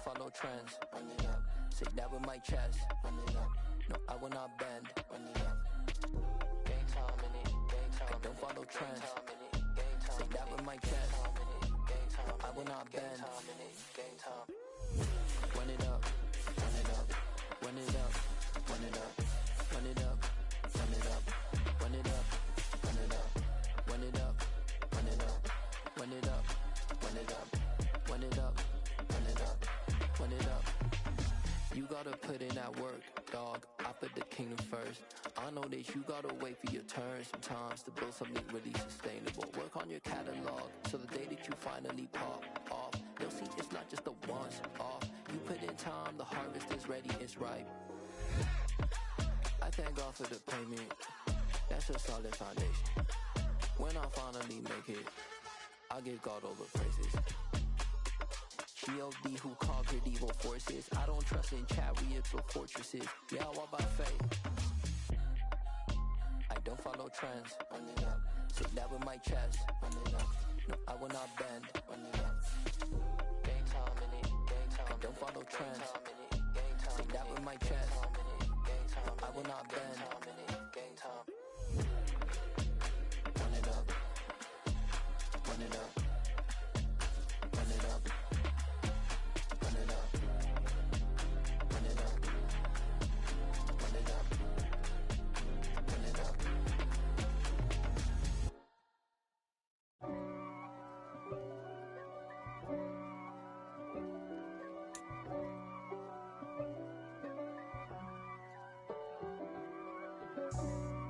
follow trends. Run it up. Say that with my chest. Run it up. No, I will not bend. Run it up. Game time in it. Game time. I don't follow trends. Say that with my chest. No, I will not bend. Game time. Run it up. Run it up. Run it up. Run it up. Run it up. Run it up. Run it up. Run it up. Run it up. Run it up. Run it up. Run it up. Run it up. Run it up. Run it up. You gotta put in that work, dog. I put the kingdom first. I know that you gotta wait for your turn sometimes to build something really sustainable. Work on your catalog so the day that you finally pop off, you'll see it's not just a once off. You put in time, the harvest is ready, it's ripe. I thank God for the payment. That's a solid foundation. When I finally make it, I give God all the praises. G.O.D. who conquered evil forces. I don't trust in chariots or fortresses. Yeah, I walk by faith. I don't follow trends. Run it up. Say that with my chest. Run it up. No, I will not bend. Run it up. Game time in it. Game time. I don't follow trends. Say that with my chest. No, I will not bend. Game time. Run it up. Run it up. Run it up. Run it up. Run it up. Run it up. Run it up.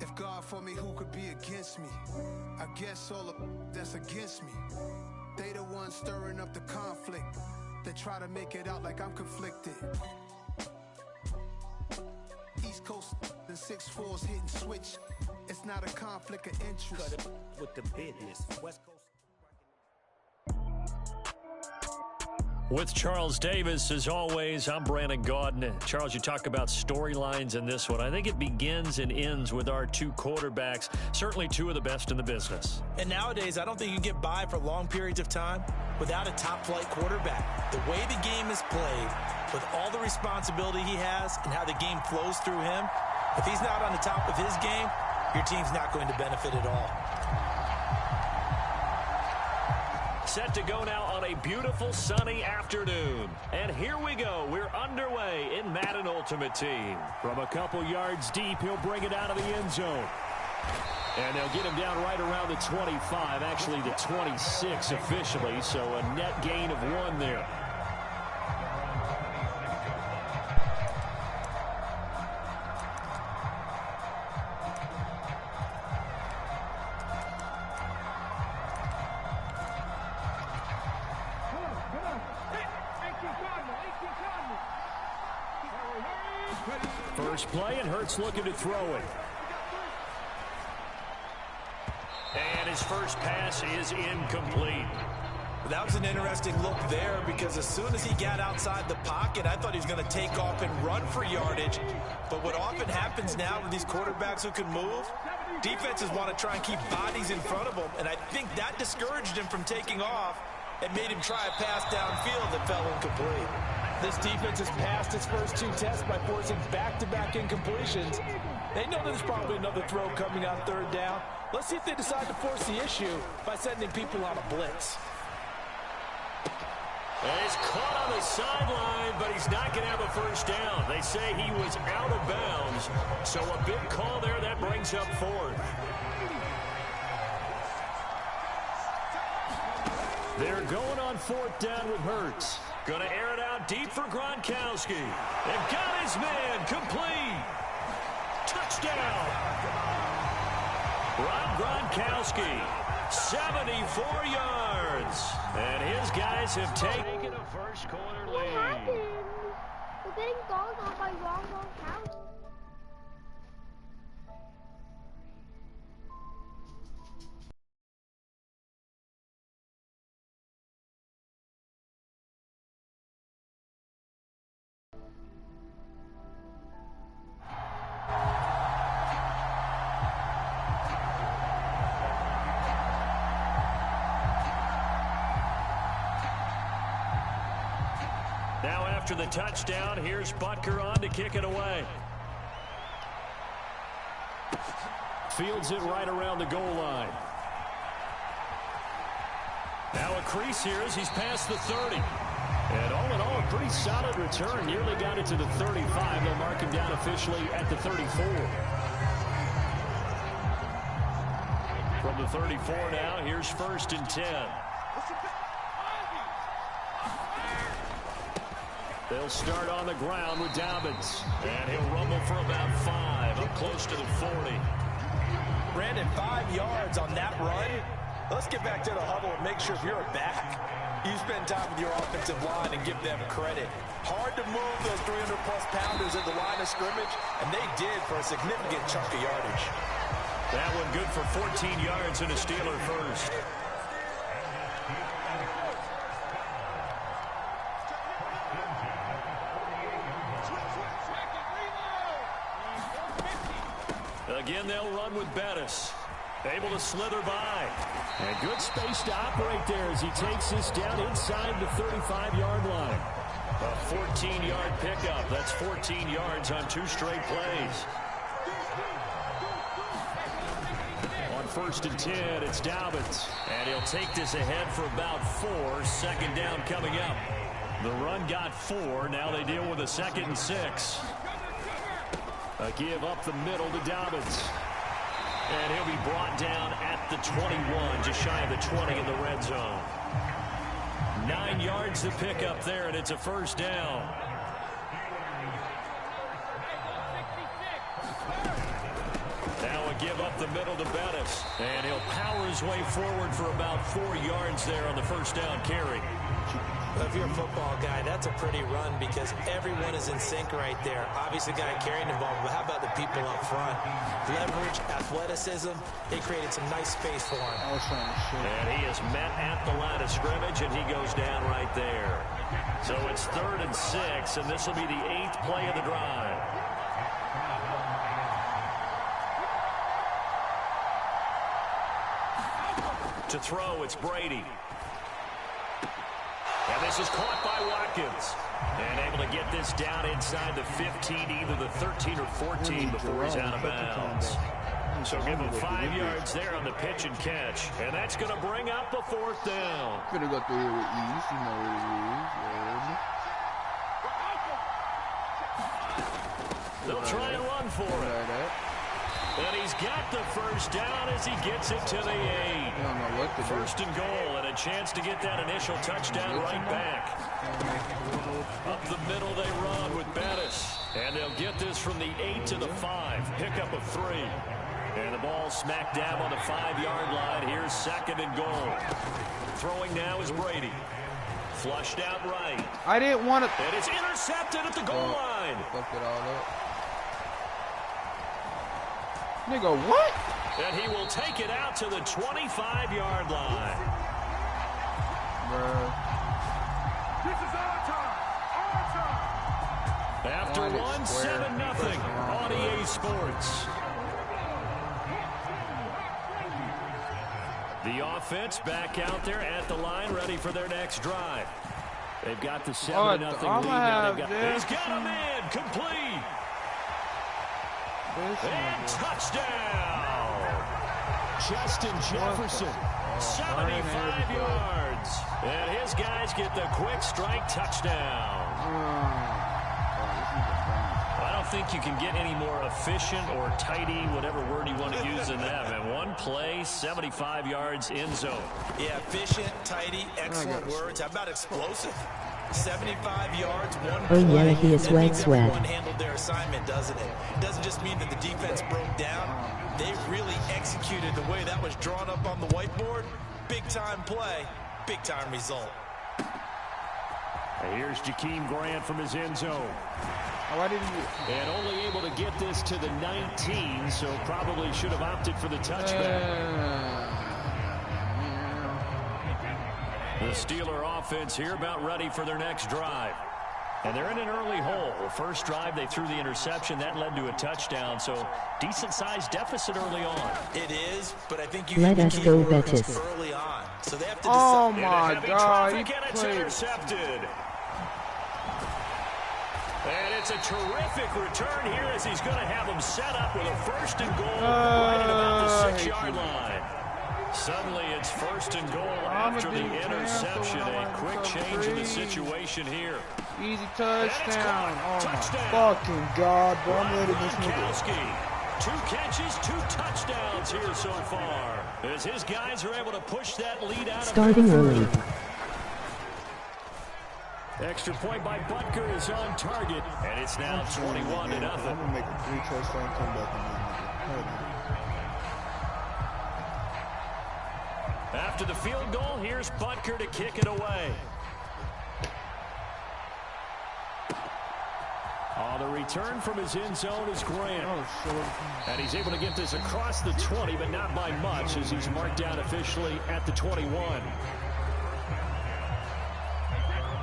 If God for me, who could be against me? I guess all of that's against me. They the ones stirring up the conflict. They try to make it out like I'm conflicted. East Coast and 6'4's hitting switch. It's not a conflict of interest. Cut it with the business. West Coast. With Charles Davis, as always, I'm Brandon Gaudin. Charles, you talk about storylines in this one. I think it begins and ends with our two quarterbacks, certainly two of the best in the business. And nowadays, I don't think you can get by for long periods of time without a top-flight quarterback. The way the game is played, with all the responsibility he has and how the game flows through him, if he's not on the top of his game, your team's not going to benefit at all. Set to go now on a beautiful sunny afternoon. And here we go. We're underway in Madden Ultimate Team. From a couple yards deep, he'll bring it out of the end zone. And they'll get him down right around the 25, actually the 26 officially, so a net gain of 1 there. First play, and Hurts looking to throw it. And his first pass is incomplete. That was an interesting look there because as soon as he got outside the pocket, I thought he was going to take off and run for yardage. But what often happens now with these quarterbacks who can move, defenses want to try and keep bodies in front of them. And I think that discouraged him from taking off and made him try a pass downfield that fell incomplete. This defense has passed its first 2 tests by forcing back-to-back incompletions. They know there's probably another throw coming on 3rd down. Let's see if they decide to force the issue by sending people on a blitz. And he's caught on the sideline, but he's not going to have a first down. They say he was out of bounds, so a big call there that brings up 4th. They're going on 4th down with Hurts. Going to air it out deep for Gronkowski. And got his man complete. Touchdown. Rob Gronkowski, 74 yards. And his guys have taken a first quarter lead. What happened? We're getting goals on by wrong count. Now after the touchdown, here's Butker on to kick it away. Fields it right around the goal line. Now a crease here as he's past the 30. And all in all, a pretty solid return. Nearly got it to the 35. They'll mark him down officially at the 34. From the 34 now, here's 1st and 10. They'll start on the ground with Dobbins. And he'll rumble for about 5, up close to the 40. Brandon, 5 yards on that run. Let's get back to the huddle and make sure if you're a back, you spend time with your offensive line and give them credit. Hard to move those 300-plus pounders at the line of scrimmage, and they did for a significant chunk of yardage. That one good for 14 yards and a Steeler first. Again, they'll run with Bettis. Able to slither by. And good space to operate there as he takes this down inside the 35-yard line. A 14-yard pickup. That's 14 yards on 2 straight plays. On 1st and 10, it's Dobbins. And he'll take this ahead for about 4. 2nd down coming up. The run got 4. Now they deal with a 2nd and 6. A give up the middle to Dobbins. And he'll be brought down at the 21, just shy of the 20 in the red zone. 9 yards to pick up there, and it's a 1st down. Now a give up the middle to Bettis. And he'll power his way forward for about 4 yards there on the 1st down carry. If you're a football guy, that's a pretty run because everyone is in sync right there. Obviously, the guy carrying the ball, but how about the people up front? Leverage, athleticism, they created some nice space for him. And he is met at the line of scrimmage, and he goes down right there. So it's 3rd and 6, and this will be the 8th play of the drive. To throw, it's Brady. And this is caught by Watkins. And able to get this down inside the 15, either the 13 or 14 before he's out of bounds. So give him 5 yards there on the pitch and catch. And that's going to bring up a 4th down. Gonna go through here with ease, you know what it is. They'll try and run for it. And he's got the 1st down as he gets it to the 8. 1st and goal, and a chance to get that initial touchdown right back. Up the middle they run with Bettis. And they'll get this from the 8 to the 5. Pickup of 3. And the ball smack dab on the 5-yard line. Here's 2nd and goal. Throwing now is Brady. Flushed out right. I didn't want to. And it's intercepted at the goal line. Fucked it all up. Nigga, what? And he will take it out to the 25-yard line. Bruh. This is our time. Our time. After one, 7-0 on EA Sports. The offense back out there at the line, ready for their next drive. They've got the 7-0 lead now. He's got a man complete. And touchdown! Justin Jefferson, 75 yards. And his guys get the quick strike touchdown. I don't think you can get any more efficient or tidy, whatever word you want to use in that, man. One play, 75 yards, end zone. Yeah, efficient, tidy, excellent words. How about explosive? 75 yards, one play. Oh yeah, he is sweat. Everyone handled their assignment, doesn't it? It doesn't just mean that the defense broke down. They really executed the way that was drawn up on the whiteboard. Big-time play, big-time result. And here's Jakeem Grant from his end zone. Why didn't you? And only able to get this to the 19, so probably should have opted for the touchback. The Steeler offense here about ready for their next drive. And they're in an early hole. First drive, they threw the interception. That led to a touchdown, so decent-sized deficit early on. It is, but I think you let us go Bettis early on. So they have to oh decide. my God, and it's intercepted. And it's a terrific return here as he's going to have him set up with a first and goal right at about the 6-yard line. Suddenly it's first and goal after the interception. A quick change in the situation here. Easy touchdown. Oh my fucking God, bro. I'm letting this nigga. 2 catches, 2 touchdowns here so far. As his guys are able to push that lead out. Starting early. Extra point by Butker is on target, and it's now 21-0. I'm gonna make a 3-touchdown comeback on this. After the field goal, here's Butker to kick it away. The return from his end zone is Grant. And he's able to get this across the 20, but not by much, as he's marked down officially at the 21.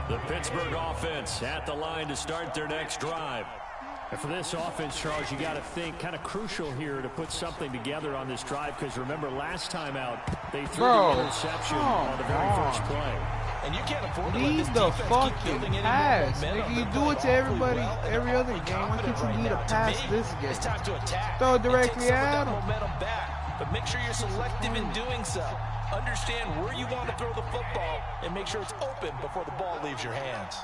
The Pittsburgh offense at the line to start their next drive. And for this offense, Charles, you got to think kind of crucial here to put something together on this drive, because remember last time out they threw the interception on the very first play. And you can't afford to lead the fucking pass. Nigga, you do it to everybody every other game. Why can't you lead a pass this game? It's time to attack. Throw it directly at him. Momentum back, but make sure you're selective in doing so. Understand where you want to throw the football and make sure it's open before the ball leaves your hands.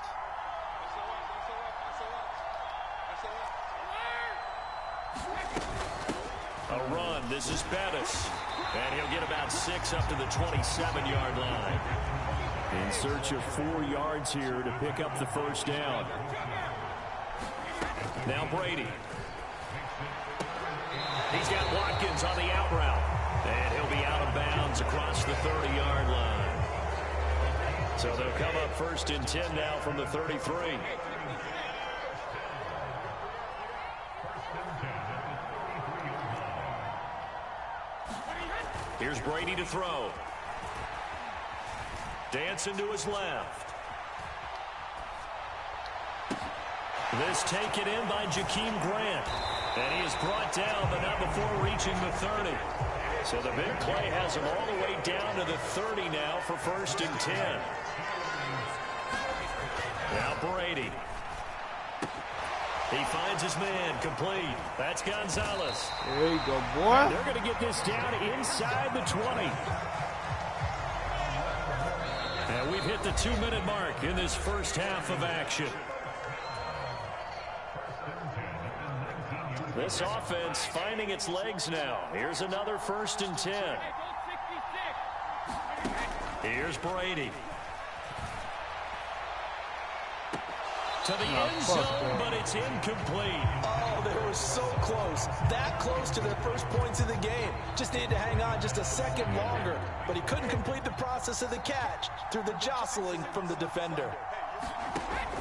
A run. This is Bettis. And he'll get about 6 up to the 27-yard line. In search of 4 yards here to pick up the first down. Now Brady. He's got Watkins on the out route. And he'll be out of bounds across the 30-yard line. So they'll come up first and 10 now from the 33. Here's Brady to throw. Dancing to his left. This taken in by Jakeem Grant. And he is brought down, but not before reaching the 30. So the big play has him all the way down to the 30 now for first and 10. Now Brady. He finds his man, complete. That's Gonzalez. There you go, boy. And they're going to get this down inside the 20. And we've hit the 2-minute mark in this first half of action. This offense finding its legs now. Here's another first and 10. Here's Brady. To the end zone, but it's incomplete. Oh, they were so close. That close to their first points of the game. Just needed to hang on just a second longer. But he couldn't complete the process of the catch through the jostling from the defender.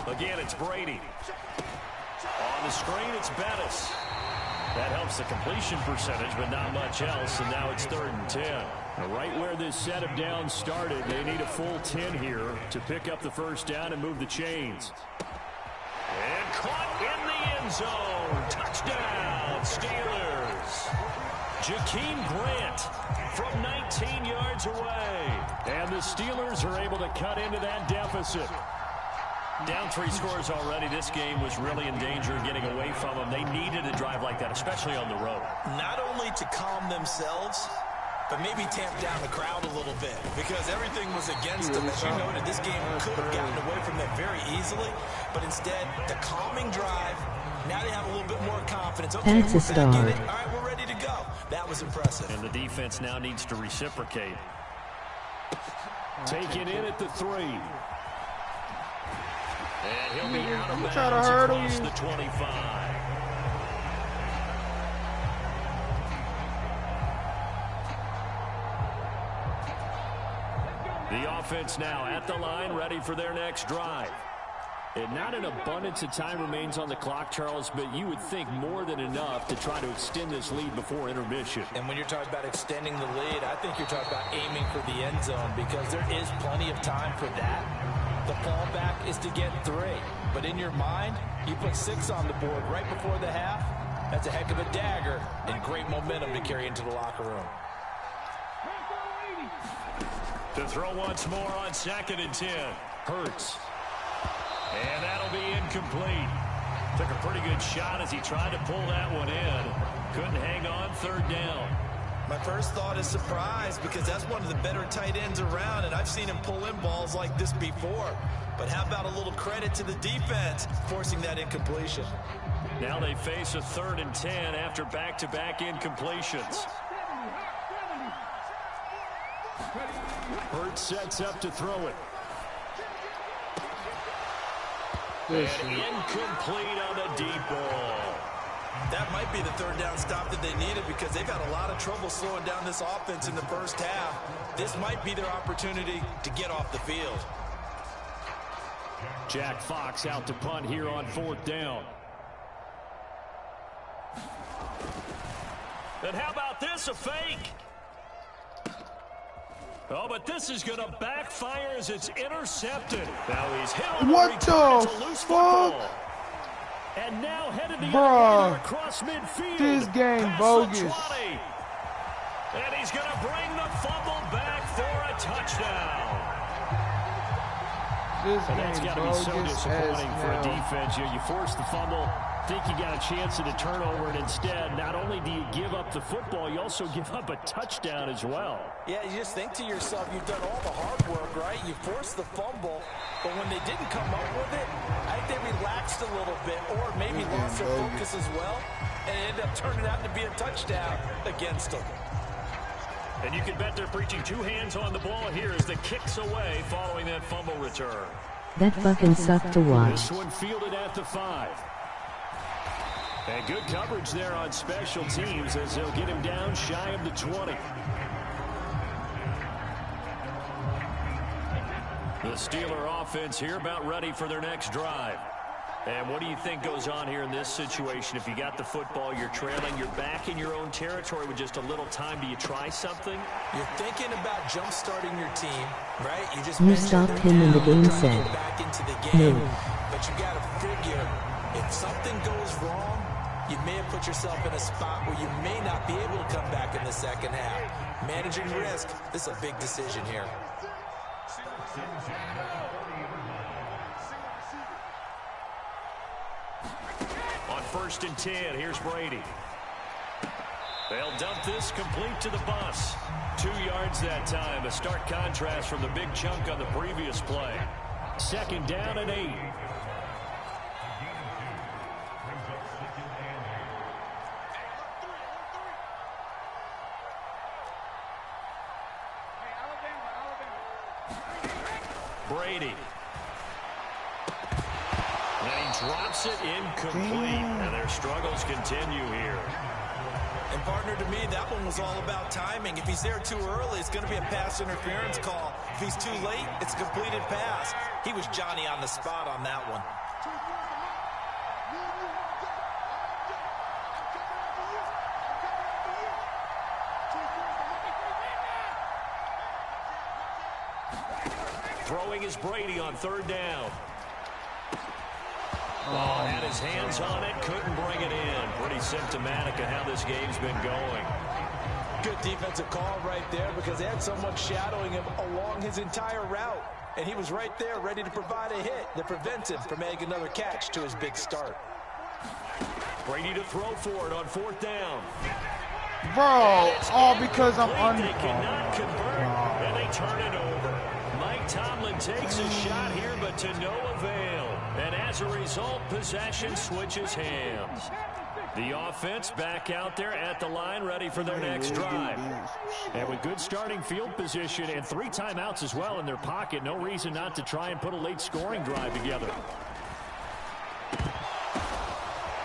Again, it's Brady. On the screen, it's Bettis. That helps the completion percentage, but not much else. And now it's 3rd and 10. Now, right where this set of downs started, they need a full 10 here to pick up the first down and move the chains. And caught in the end zone. Touchdown, Steelers. Jakeem Grant from 19 yards away. And the Steelers are able to cut into that deficit. Down 3 scores already. This game was really in danger of getting away from them. They needed a drive like that, especially on the road. Not only to calm themselves, but maybe tamp down the crowd a little bit, because everything was against them. As you noted, this game could have gotten away from them very easily, but instead, the calming drive, now they have a little bit more confidence. Okay, we're back in it. All right, we're ready to go. That was impressive. And the defense now needs to reciprocate. Taken in at the 3. And he'll be out of bounds across the 25. The offense now at the line, ready for their next drive. And not an abundance of time remains on the clock, Charles, but you would think more than enough to try to extend this lead before intermission. And when you're talking about extending the lead, I think you're talking about aiming for the end zone, because there is plenty of time for that. The fallback is to get 3. But in your mind, you put 6 on the board right before the half. That's a heck of a dagger and great momentum to carry into the locker room. To throw once more on 2nd and 10. Hurts. And that'll be incomplete. Took a pretty good shot as he tried to pull that one in. Couldn't hang on, third down. My first thought is surprise, because that's one of the better tight ends around, and I've seen him pull in balls like this before. But how about a little credit to the defense forcing that incompletion? Now they face a 3rd and 10 after back-to-back incompletions. Hurts sets up to throw it. And incomplete on the deep ball. That might be the 3rd down stop that they needed, because they've had a lot of trouble slowing down this offense in the first half. This might be their opportunity to get off the field. Jack Fox out to punt here on 4th down. And how about this, a fake? Oh, but this is going to backfire as it's intercepted. Now he's hit on what the fuck? And now headed the other way across midfield. This game bogus. And he's going to bring the fumble back for a touchdown. And that's got to be so disappointing for a defense. You force the fumble, think you got a chance at a turnover, and instead, not only do you give up the football, you also give up a touchdown as well. Yeah, you just think to yourself, you've done all the hard work, right? You forced the fumble, but when they didn't come up with it, I think they relaxed a little bit, or maybe lost their focus as well, and it ended up turning out to be a touchdown against them. And you can bet they're preaching 2 hands on the ball here as the kick's away following that fumble return. That fucking sucked to watch. This one fielded at the 5. And good coverage there on special teams as they'll get him down shy of the 20. The Steeler offense here about ready for their next drive. And what do you think goes on here in this situation? If you got the football, you're trailing, you're back in your own territory with just a little time. Do you try something? You're thinking about jump-starting your team, right? You stopped him in the game set. Back into the game. No. But you got to figure, if something goes wrong, you may have put yourself in a spot where you may not be able to come back in the second half. Managing risk, this is a big decision here. On 1st and 10, here's Brady. They'll dump this complete to the bus. 2 yards that time. A stark contrast from the big chunk on the previous play. 2nd down and 8. Brady. And he drops it incomplete. And their struggles continue here. And partner, to me, that one was all about timing. If he's there too early, it's going to be a pass interference call. If he's too late, it's a completed pass. He was Johnny on the spot on that one. Throwing is Brady on 3rd down. Oh, had his hands on it, couldn't bring it in. Pretty symptomatic of how this game's been going. Good defensive call right there, because they had someone shadowing him along his entire route. And he was right there ready to provide a hit that prevents him from making another catch to his big start. Brady to throw for it on 4th down. Bro, all because I'm under. They cannot convert, and they turn it over. Mike Tomlin takes a shot here, but to no avail. And as a result, possession switches hands. The offense back out there at the line, ready for their next drive. And with good starting field position and 3 timeouts as well in their pocket, no reason not to try and put a late scoring drive together.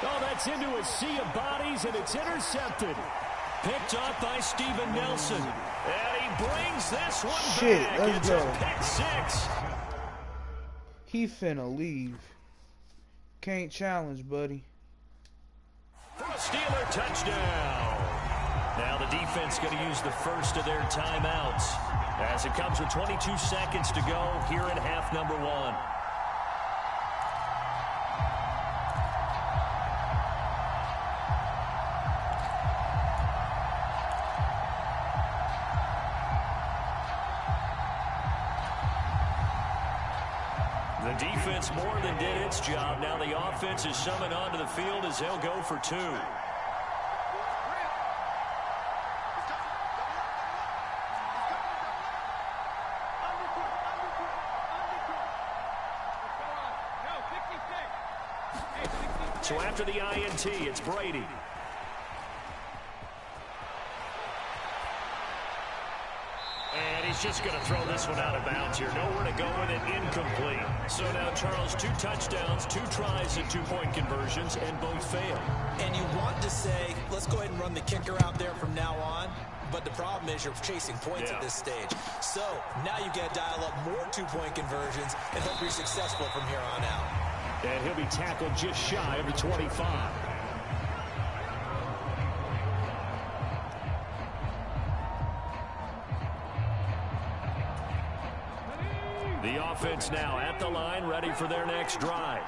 Oh, that's into a sea of bodies, and it's intercepted. Picked off by Steven Nelson. And he brings this one back. Let's it's go. a pick 6. He finna leave. Can't challenge, buddy. For a Steeler touchdown. Now the defense going to use the first of their timeouts as it comes with 22 seconds to go here in half number 1. defense more than did its job. Now the offense is summoned onto the field as they'll go for 2. So after the INT, it's Brady. And he's just going to throw this one out of bounds here. Nowhere to go with it, incomplete. So now, Charles, 2 touchdowns, 2 tries at 2-point conversions, and both failed. And you want to say, let's go ahead and run the kicker out there from now on. But the problem is you're chasing points at this stage. So now you've got to dial up more 2-point conversions and hope you're successful from here on out. And he'll be tackled just shy of the 25. The offense now at the line, ready for their next drive.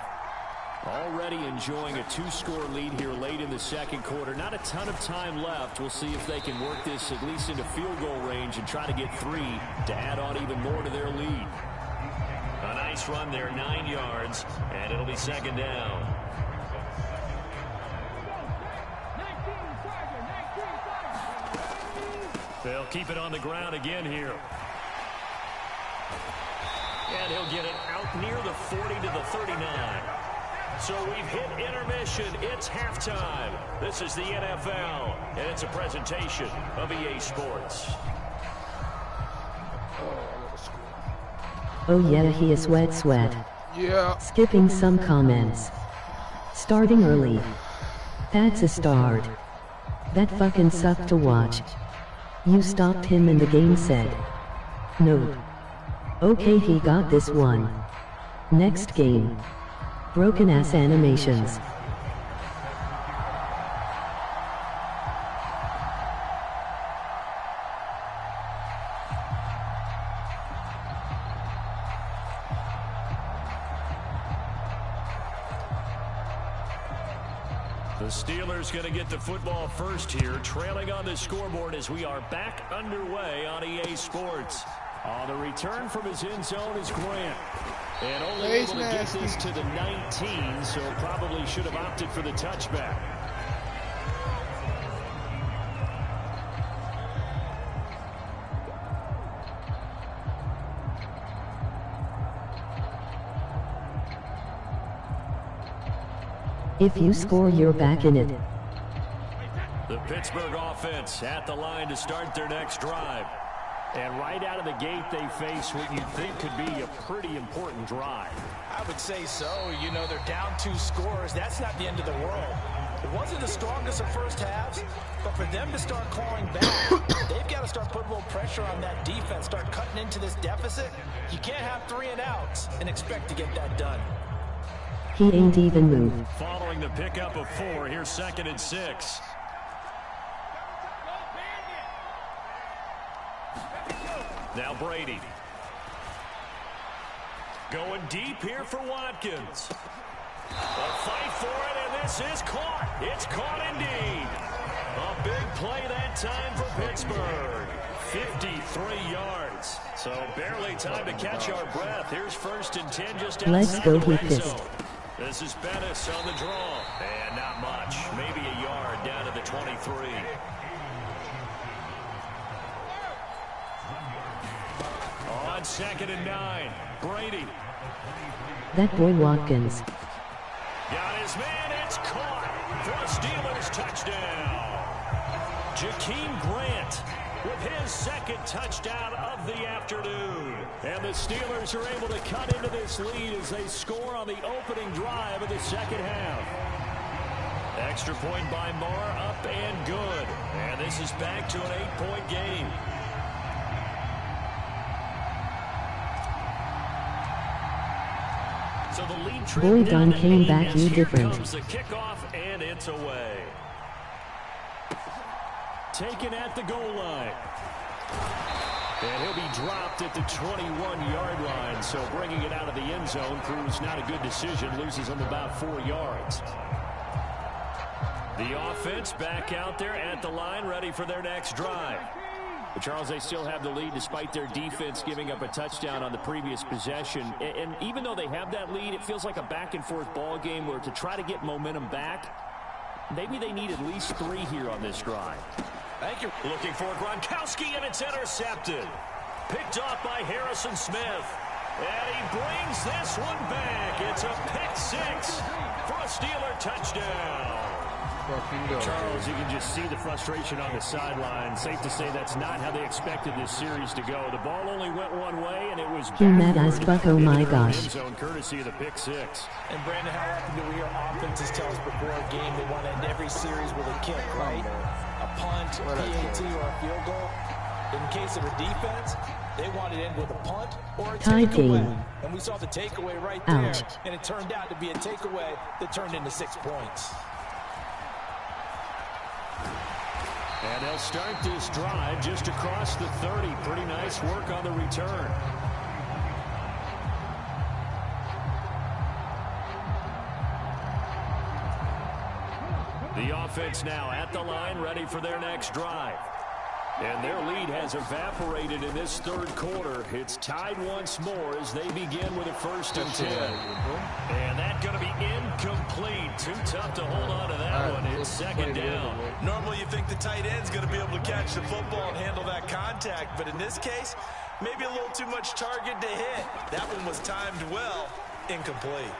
Already enjoying a 2-score lead here late in the second quarter. Not a ton of time left. We'll see if they can work this at least into field goal range and try to get 3 to add on even more to their lead. A nice run there, 9 yards, and it'll be second down. They'll keep it on the ground again here. And he'll get it out near the 40 to the 39. So we've hit intermission. It's halftime. This is the NFL, and it's a presentation of EA Sports. Oh yeah, he is sweat. Yeah. Skipping some comments. Starting early. That's a start. That fucking sucked to watch. You stopped him in the game said. Nope. Okay, he got this one. Next game. Broken ass animations. The Steelers going to get the football first here, trailing on the scoreboard as we are back underway on EA Sports. On the return from his end zone is Grant. And only able to get this to the 19, so probably should have opted for the touchback. If you score, you're back in it. The Pittsburgh offense at the line to start their next drive. And right out of the gate, they face what you'd think could be a pretty important drive. I would say so. You know, they're down 2 scores. That's not the end of the world. It wasn't the strongest of first halves, but for them to start clawing back, they've got to start putting a little pressure on that defense, start cutting into this deficit. You can't have 3 and outs and expect to get that done. He ain't even moved. Following the pickup of 4, here's 2nd and 6. Now Brady. Going deep here for Watkins. A fight for it, and this is caught. It's caught indeed. A big play that time for Pittsburgh. 53 yards. So barely time to catch our breath. Here's 1st and 10 just outside Let's go, the he red pissed. zone. This is Bettis on the draw. And not much. Maybe a yard down to the 23. On 2nd and 9. Brady. That boy Watkins. Got his man. It's caught for a Steelers touchdown. Jakeem Grant with his 2nd touchdown of the afternoon. And the Steelers are able to cut into this lead as they score on the opening drive of the second half. Extra point by Marr, up and good. And this is back to an 8-point game. So the lead Boy Don came back, you different. Comes the kickoff, and it's away. Taken at the goal line. And he'll be dropped at the 21-yard line. So bringing it out of the end zone proves not a good decision. Loses him about 4 yards. The offense back out there at the line, ready for their next drive. But Charles, they still have the lead despite their defense giving up a touchdown on the previous possession. And even though they have that lead, it feels like a back-and-forth ball game where to try to get momentum back, maybe they need at least 3 here on this drive. Thank you. Looking for Gronkowski, and it's intercepted. Picked off by Harrison Smith. And he brings this one back. It's a pick 6 for a Steeler touchdown. Charles, you can just see the frustration on the sideline. Safe to say that's not how they expected this series to go. The ball only went one way, and it was mad as fuck, oh my gosh. Zone, courtesy of the pick 6. And Brandon, how often do we hear offenses tell us before a game they want to end every series with a kick, right? A punt, a PAT, or a field goal. In case of a defense, they want to end with a punt or a takeaway. And we saw the takeaway right there, and it turned out to be a takeaway that turned into 6 points. And they'll start this drive just across the 30. Pretty nice work on the return. The offense now at the line, ready for their next drive. And their lead has evaporated in this third quarter. It's tied once more as they begin with a 1st and 10. And that's going to be incomplete. Too tough to hold on to that one. It's 2nd down. Normally you think the tight end's going to be able to catch the football and handle that contact. But in this case, maybe a little too much target to hit. That one was timed well. Incomplete.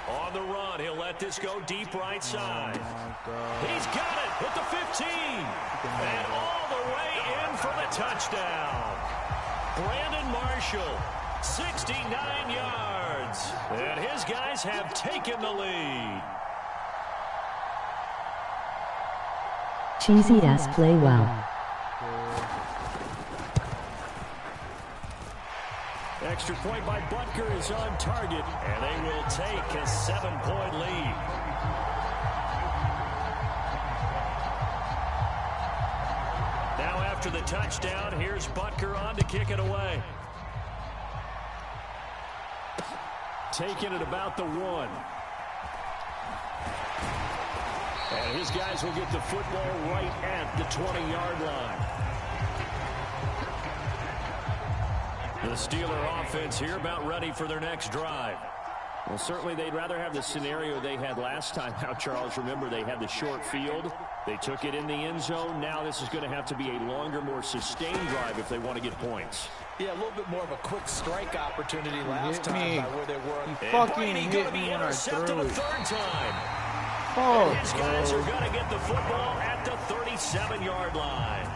On the run, he'll let this go deep right side. He's got it at the 15. And all the way in for the touchdown. Brandon Marshall, 69 yards. And his guys have taken the lead. Cheesy ass play, wow. Extra point by Butker is on target, and they will take a 7-point lead. Now after the touchdown, here's Butker on to kick it away. Taking it about the 1. And his guys will get the football right at the 20-yard line. The Steeler offense here about ready for their next drive. Well, certainly they'd rather have the scenario they had last time out, Charles. Remember, they had the short field. They took it in the end zone. Now this is going to have to be a longer, more sustained drive if they want to get points. Yeah, a little bit more of a quick strike opportunity last time by where they were. You fucking hit me when I threw it. 3rd time. Oh, his guys are going to get the football at the 37-yard line.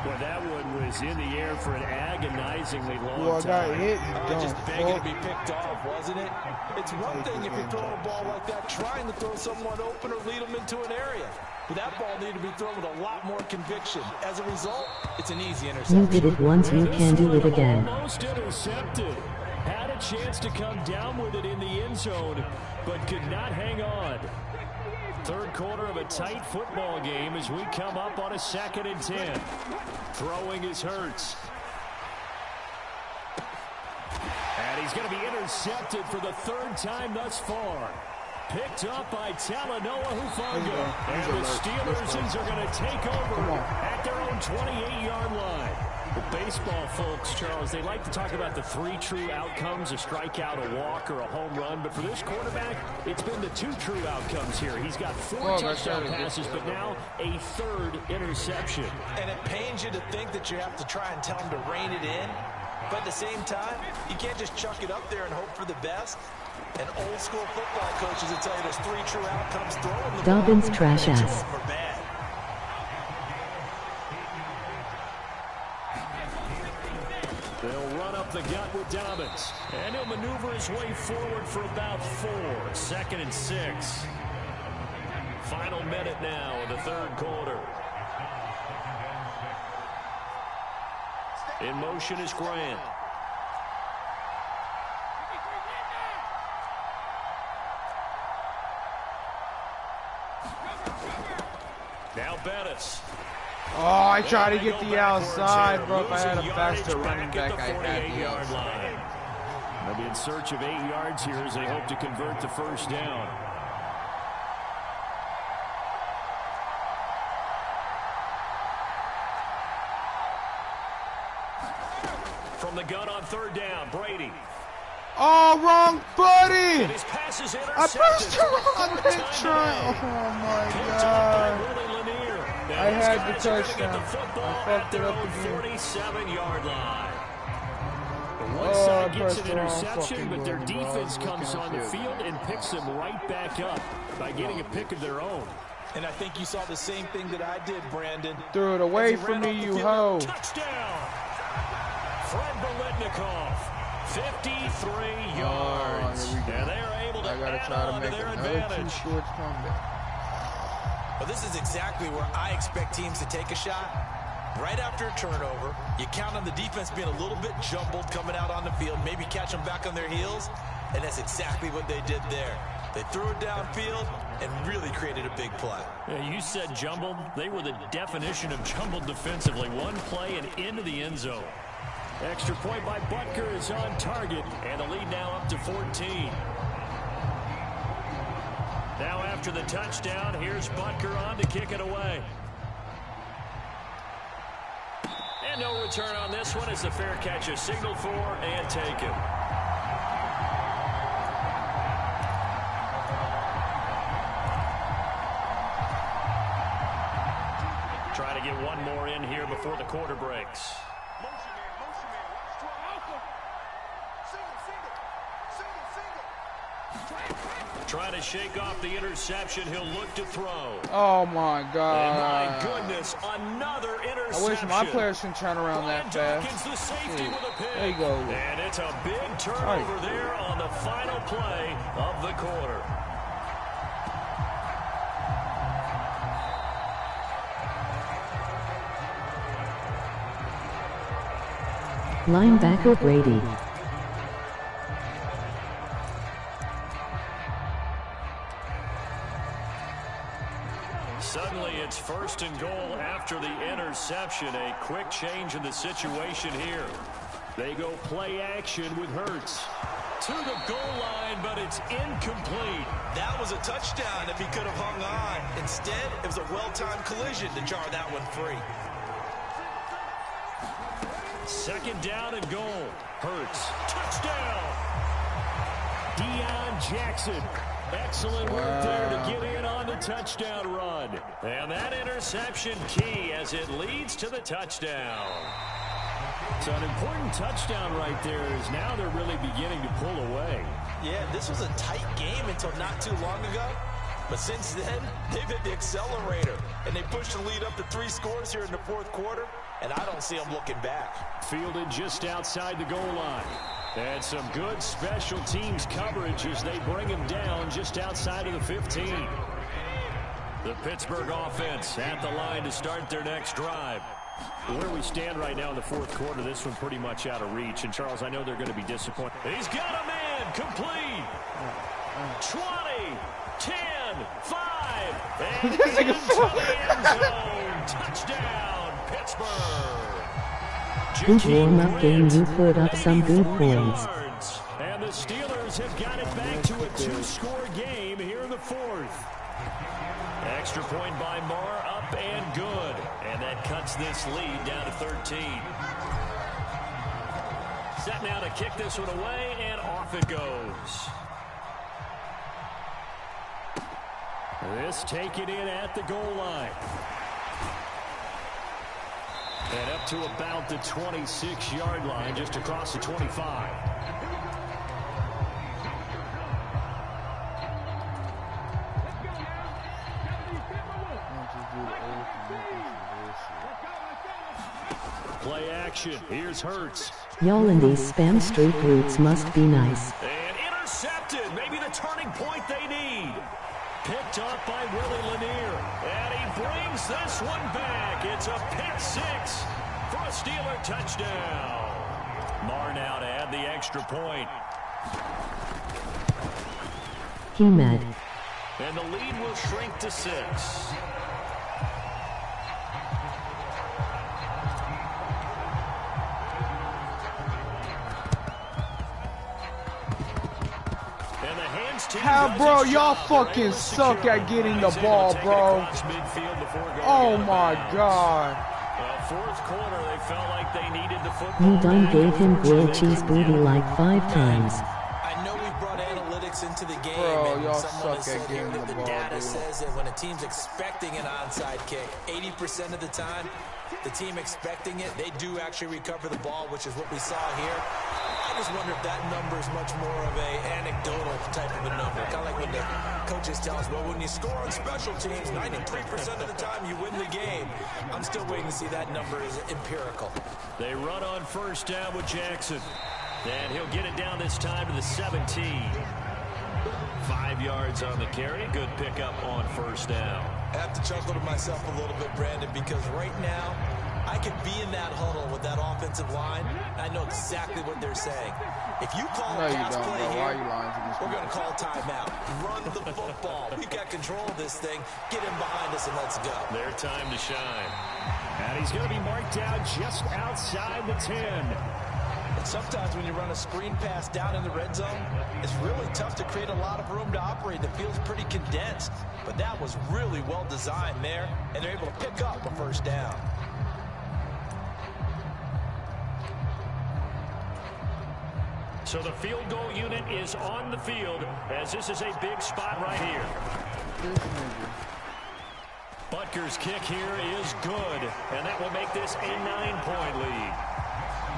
Well, that one was in the air for an agonizingly long time. Got hit. Just begging to be picked off, wasn't it? It's one thing if you're throwing a ball like that, trying to throw someone open or lead them into an area. But that ball needed to be thrown with a lot more conviction. As a result, it's an easy interception. You did it once, you can do it again. Almost intercepted. Had a chance to come down with it in the end zone, but could not hang on. Third quarter of a tight football game as we come up on a 2nd and 10. Throwing is Hurts. And he's going to be intercepted for the 3rd time thus far. Picked up by Talanoa Hufanga. And the Steelers are going to take over at their own 28-yard line. The baseball folks, Charles, they like to talk about the 3 true outcomes, a strikeout, a walk, or a home run. But for this quarterback, it's been the 2 true outcomes here. He's got 4 touchdown passes, but now a 3rd interception. And it pains you to think that you have to try and tell him to rein it in. But at the same time, you can't just chuck it up there and hope for the best. And old school football coaches will tell you there's 3 true outcomes. Throwing the Dobbins ball, trash ass. They'll run up the gut with Dobbins. And he'll maneuver his way forward for about 4. 2nd and 6. Final minute now of the 3rd quarter. In motion is Grant. Now Bettis. Oh, I tried to get the outside, bro. If I had a faster running back, I had the outside. They'll be in search of 8 yards here as they hope to convert the 1st down. From the gun on third down, Brady. Oh, wrong buddy! And his pass is intercepted. I pressed the wrong picture. Oh my God! I had the touchdown. I fucked it up again. 47-yard line. One Oh, side I gets pressed an the wrong interception, fucking but their button, bro. defense comes on the field and picks them right back up by getting a pick of their own. And I think you saw the same thing that I did, Brandon. Threw it away from me, you hoe. Touchdown! Fred Biletnikoff, 53 yards. And they are able to add on to their advantage. Well, this is exactly where I expect teams to take a shot. Right after a turnover, you count on the defense being a little bit jumbled coming out on the field, maybe catch them back on their heels, and that's exactly what they did there. They threw it downfield and really created a big play. Yeah, you said jumbled. They were the definition of jumbled defensively. One play and into the end zone. Extra point by Butker is on target, and the lead now up to 14. Now after the touchdown, here's Butker on to kick it away. And no return on this one as the fair catch is signaled for and taken. Try to get one more in here before the quarter breaks. Trying to shake off the interception. He'll look to throw. Oh, my God. And my goodness, another interception. I wish my players can turn around that fast. The safety with a pick. There you go. And it's a big turnover there on the final play of the quarter. Linebacker Brady. Suddenly it's first and goal after the interception. A quick change in the situation here. They go play action with Hurts. To the goal line, but it's incomplete. That was a touchdown if he could have hung on. Instead, it was a well-timed collision to jar that one free. Second down and goal. Hurts. Touchdown. Deion Jackson. Excellent work there to get in on the touchdown run. And that interception key as it leads to the touchdown. So an important touchdown right there is now they're really beginning to pull away. Yeah, this was a tight game until not too long ago. But since then, they've hit the accelerator. And they pushed the lead up to 3 scores here in the fourth quarter. And I don't see them looking back. Fielded just outside the goal line. And some good special teams coverage as they bring him down just outside of the 15. The Pittsburgh offense at the line to start their next drive. Where we stand right now in the fourth quarter, this one pretty much out of reach. And, Charles, I know they're going to be disappointed. He's got a man complete. 20, 10, 5. And into the end zone. Touchdown, Pittsburgh. Good warm-up game. You put up some good points. And the Steelers have got it back to a 2-score game here in the fourth. Extra point by Marr, up and good. And that cuts this lead down to 13. Set now to kick this one away, and off it goes. This taken in at the goal line. And up to about the 26-yard line, just across the 25. Play action. Here's Hurts. Y'all in these spam street routes must be nice. And intercepted. Maybe the turning point they need. Picked up by Willie Lanier. And he brings this one back. It's a pick 6 for a Steeler touchdown. Marr now to add the extra point. He mad. And the lead will shrink to 6. How, bro, y'all fucking suck at getting the ball, bro. Oh my God. Well, fourth quarter, they felt like they needed the football. You done gave him grilled cheese booty like 5 times. I know we brought analytics into the game. Bro, and y'all someone suck has at said here getting that the the ball, data dude. says that when a team's expecting an onside kick, 80% of the time, the team expecting it, they do actually recover the ball, which is what we saw here. I just wonder if that number is much more of a anecdotal type of a number. Kind of like when the coaches tell us, well, when you score on special teams, 93% of the time you win the game. I'm still waiting to see that number is empirical. They run on first down with Jackson. And he'll get it down this time to the 17. 5 yards on the carry. Good pickup on first down. I have to chuckle to myself a little bit, Brandon, because right now I could be in that huddle with that offensive line. I know exactly what they're saying. If you call a pass play here, we're going to call timeout. Run the football. We've got control of this thing. Get him behind us and let's go. Their time to shine. And he's going to be marked down just outside the 10. And sometimes when you run a screen pass down in the red zone, it's really tough to create a lot of room to operate. The field's pretty condensed. But that was really well designed there, and they're able to pick up a first down. So the field goal unit is on the field as this is a big spot right here. Butker's kick here is good, and that will make this a 9-point lead.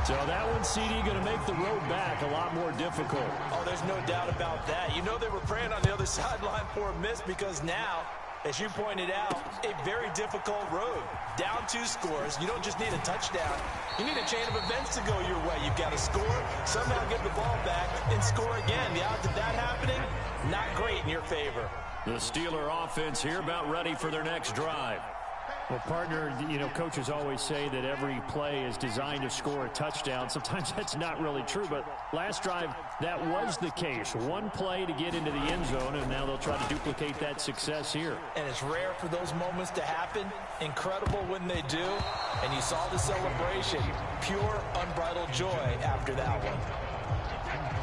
So that one, CD, going to make the road back a lot more difficult. Oh, there's no doubt about that. You know they were praying on the other sideline for a miss because now, as you pointed out, a very difficult road. Down 2 scores. You don't just need a touchdown. You need a chain of events to go your way. You've got to score, somehow get the ball back, and score again. The odds of that happening, not great in your favor. The Steeler offense here about ready for their next drive. Well, partner, you know, coaches always say that every play is designed to score a touchdown. Sometimes that's not really true, but last drive, that was the case. One play to get into the end zone, and now they'll try to duplicate that success here. And it's rare for those moments to happen. Incredible when they do. And you saw the celebration. Pure, unbridled joy after that one.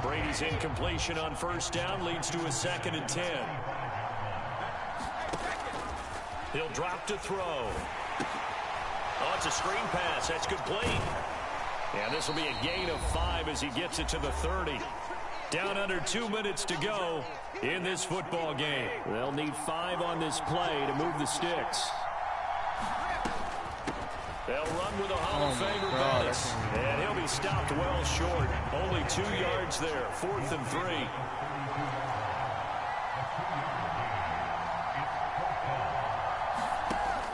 Brady's incompletion on first down leads to a 2nd and 10. He'll drop to throw. Oh, it's a screen pass. That's complete. And this will be a gain of 5 as he gets it to the 30. Down under 2 minutes to go in this football game. They'll need 5 on this play to move the sticks. They'll run with a Hall of Famer Bettis. And he'll be stopped well short. Only 2 yards there. 4th and 3.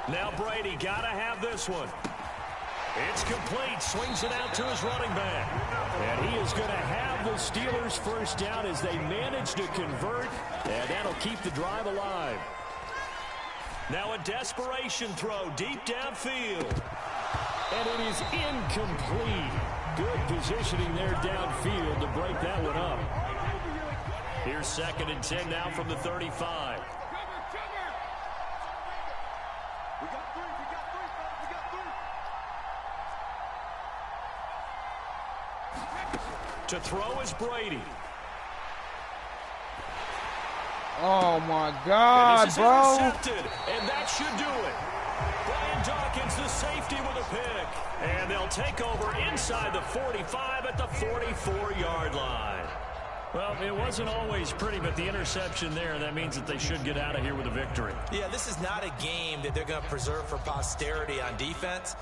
Now Brady got to have this one. It's complete. Swings it out to his running back. And he is going to have the Steelers first down as they manage to convert. And that'll keep the drive alive. Now a desperation throw deep downfield. And it is incomplete. Good positioning there downfield to break that one up. Here's 2nd and 10 now from the 35. To throw is Brady. Oh my God, bro! Intercepted, and that should do it. Brian Dawkins, the safety, with a pick, and they'll take over inside the 45 at the 44-yard line. Well, it wasn't always pretty, but the interception there, that means that they should get out of here with a victory. Yeah, this is not a game that they're going to preserve for posterity on defense.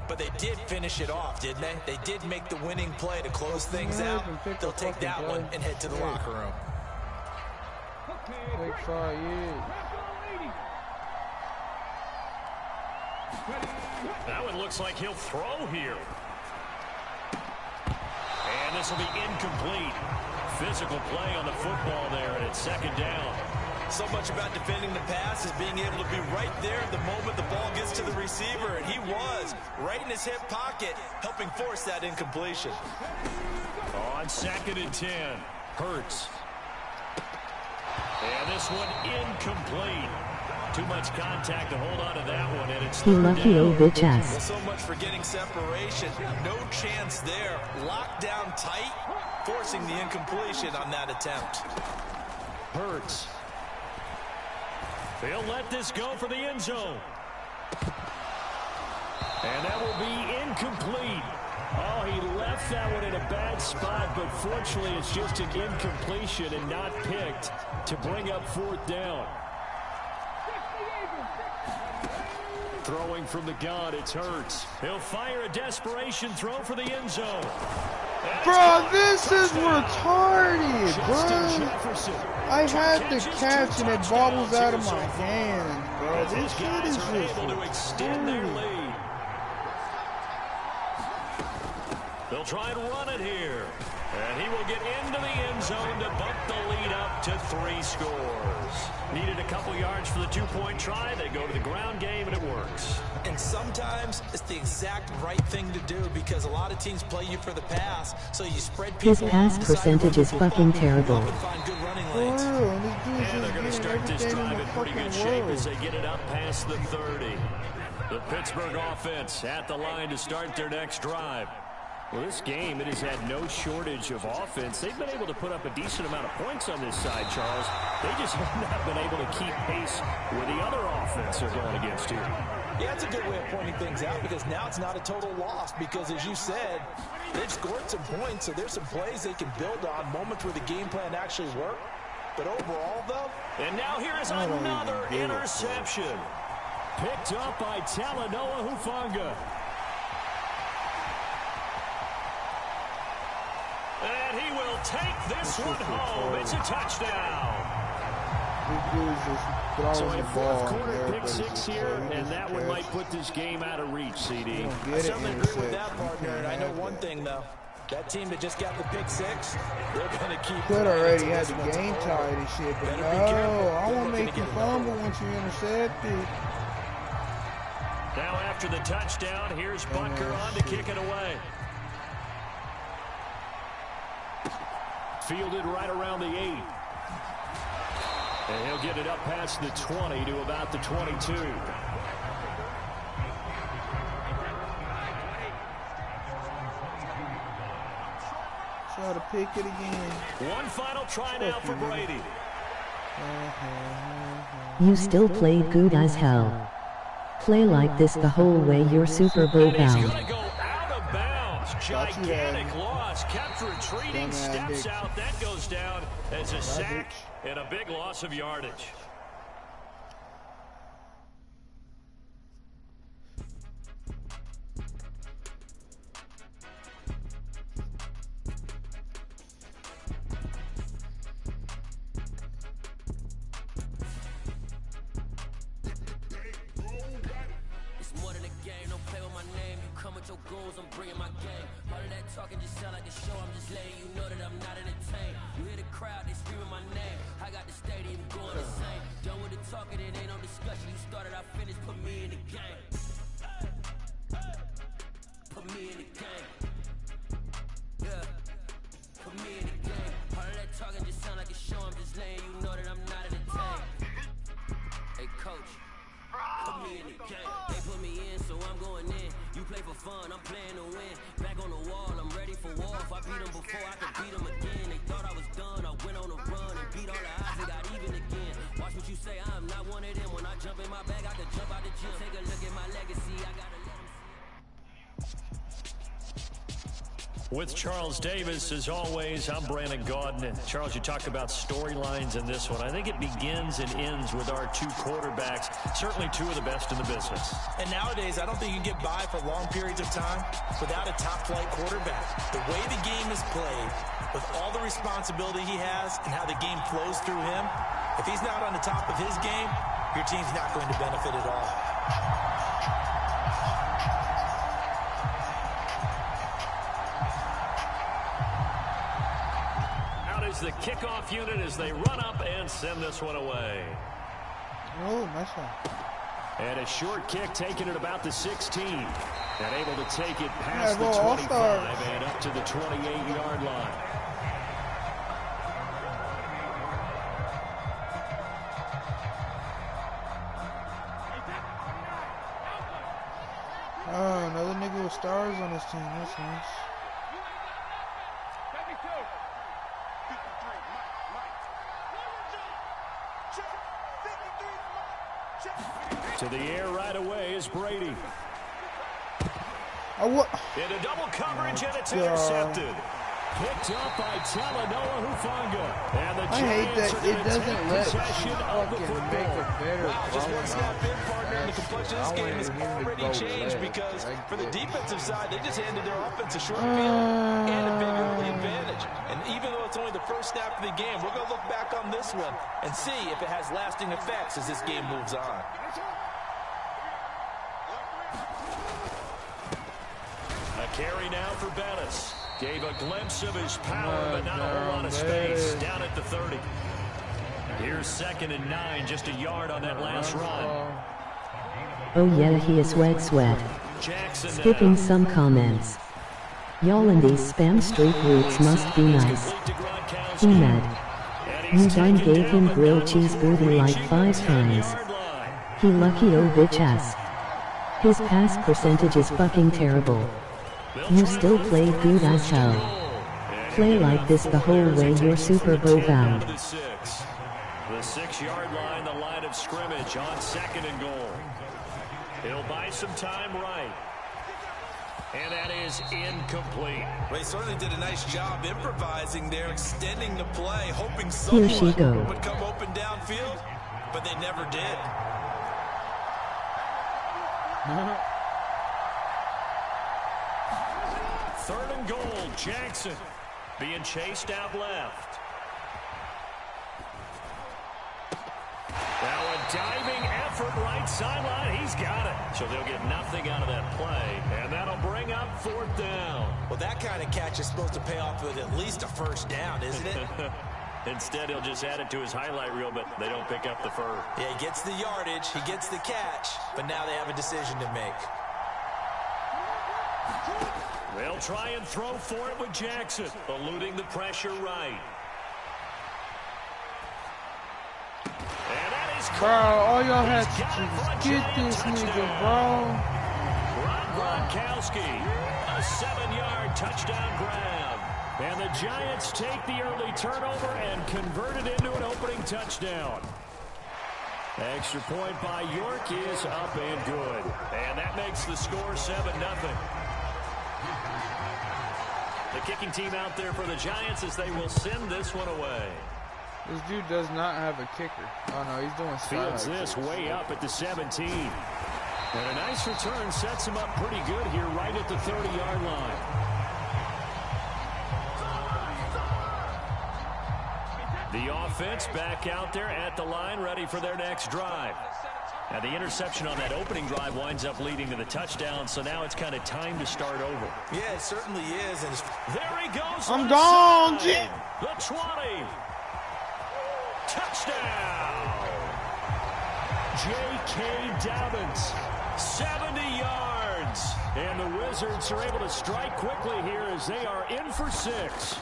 But they did finish it off, didn't they? They did make the winning play to close things out. They'll take that one and head to the locker room. Take 5 years. That one looks like he'll throw here. And this will be incomplete. Physical play on the football there, and it's 2nd down. So much about defending the pass is being able to be right there at the moment the ball gets to the receiver, and he was right in his hip pocket, helping force that incompletion. On 2nd and 10, Hurts. And this one incomplete. Too much contact to hold on to that one, and it's 3rd down. Lucky old bitch ass. Well, so much for getting separation. No chance there. Locked down tight, forcing the incompletion on that attempt. Hurts. They'll let this go for the end zone. And that will be incomplete. Oh, he left that one in a bad spot, but fortunately it's just an incompletion and not picked to bring up 4th down. Throwing from the gun, it's Hurts. He'll fire a desperation throw for the end zone. Bro, this is retarded, bro. I had the catch and it bobbles out of my hands, bro. This shit is just able to extend their lead. They'll try and run it here. And he will get into the end zone to bump the lead up to 3 scores. Needed a couple yards for the 2-point try. They go to the ground game, and it works. And sometimes it's the exact right thing to do because a lot of teams play you for the pass, so you spread people. His pass percentage is fucking terrible. And they're going to start this drive in pretty good shape as they get it up past the 30. The Pittsburgh offense at the line to start their next drive. Well, this game, it has had no shortage of offense. They've been able to put up a decent amount of points on this side, Charles. They just have not been able to keep pace with the other offense they're going against here. Yeah, it's a good way of pointing things out because now it's not a total loss because, as you said, they've scored some points, so there's some plays they can build on, moments where the game plan actually worked. But overall, though... And now here is another interception. Picked up by Talanoa Hufanga. And he will take this one home. It's a touchdown. So a 4th quarter pick 6 here, and that one might put this game out of reach, CD. I certainly agree with that, partner. And I know one thing, though. That team that just got the pick 6, they're going to keep... Could already had the game tied and shit, but no, I won't make you fumble once you intercept it. Now after the touchdown, here's Butker on to kick it away. Fielded right around the 8. And he'll get it up past the 20 to about the 22. Try to pick it again. One final try now for Brady. You still played good as hell. Play like this the whole way you're Super Bowl bound. Gigantic loss, kept retreating, steps out, that goes down as a sack and a big loss of yardage. Talking just sound like a show. I'm just letting you know that I'm not entertained. You hear the crowd, they screaming my name. I got the stadium going insane. Done with the talking, it ain't no discussion. You started, I finished. Put me in the game. Put me in the game. Yeah. Put me in the game. All of that talking just sound like a show. I'm just letting you know that I'm not entertained. Hey, coach. Put me in the game. They put me in, so I'm going in. You play for fun, I'm playing to win. Back on the wall, I'm ready for war. If I beat them before, I could beat them again. They thought I was done, I went on a run and beat all the odds and got even again. Watch what you say, I'm not one of them. When I jump in my bag, I could jump out the gym. Take a look at my legacy, I gotta let them see. With Charles Davis, as always, I'm Brandon Gaudin. And Charles, you talk about storylines in this one. I think it begins and ends with our 2 quarterbacks, certainly 2 of the best in the business. And nowadays, I don't think you can get by for long periods of time without a top-flight quarterback. The way the game is played, with all the responsibility he has and how the game flows through him, if he's not on the top of his game, your team's not going to benefit at all. The kickoff unit as they run up and send this one away. Oh, nice one. And a short kick taken at about the 16. And able to take it past the 25 and up to the 28-yard line. Oh, another nigga with stars on his team. That's nice. To the air right away is Brady. what? Into double coverage, and it's intercepted. Picked up by Talanoa Hufanga. And the I hate that it doesn't let you fucking make a better Just one snap in, partner, and the complexion of this game has already changed because for the defensive side, they just handed their offense a short field and a big early advantage. And even though it's only the first snap of the game, we're going to look back on this one and see if it has lasting effects as this game moves on. A carry now for Bettis. Gave a glimpse of his power, but not a whole lot of space. Down at the 30. Here's 2nd and 9, just a yard on that last run. Oh yeah, he is sweat. Jackson Skipping some comments. Y'all in these spam street routes must be nice. He-Med. You done gave him grilled cheese booty like 5 times. He lucky oh bitch ass. His pass percentage is fucking terrible. You still play good as hell. Play like this the whole way you're Super Bowl bound. The 6-yard line, the line of scrimmage on 2nd and goal. He'll buy some time right. And that is incomplete. Well, he certainly did a nice job improvising there, extending the play, hoping someone would come open downfield, but they never did. Third and goal, Jackson being chased out left. Now a diving effort right sideline. He's got it. So they'll get nothing out of that play, and that'll bring up 4th down. Well, that kind of catch is supposed to pay off with at least a first down, isn't it? Instead, he'll just add it to his highlight reel, but they don't pick up the first. Yeah, he gets the yardage, he gets the catch, but now they have a decision to make. They'll try and throw for it with Jackson, eluding the pressure right. And that is bro, all y'all had to do is get this nigga, bro. Gronkowski, a 7-yard touchdown grab. And the Giants take the early turnover and convert it into an opening touchdown. Extra point by York is up and good. And that makes the score 7-0. The kicking team out there for the Giants as they will send this one away. This dude does not have a kicker. Oh, no, he's doing Fields this way up at the 17. And a nice return sets him up pretty good here right at the 30-yard line. The offense back out there at the line, ready for their next drive. Now, the interception on that opening drive winds up leading to the touchdown, so now it's kind of time to start over. Yeah, it certainly is. And there he goes. I'm gone, G. The 20. Touchdown. J.K. Dobbins, 70 yards. And the Wizards are able to strike quickly here as they are in for 6.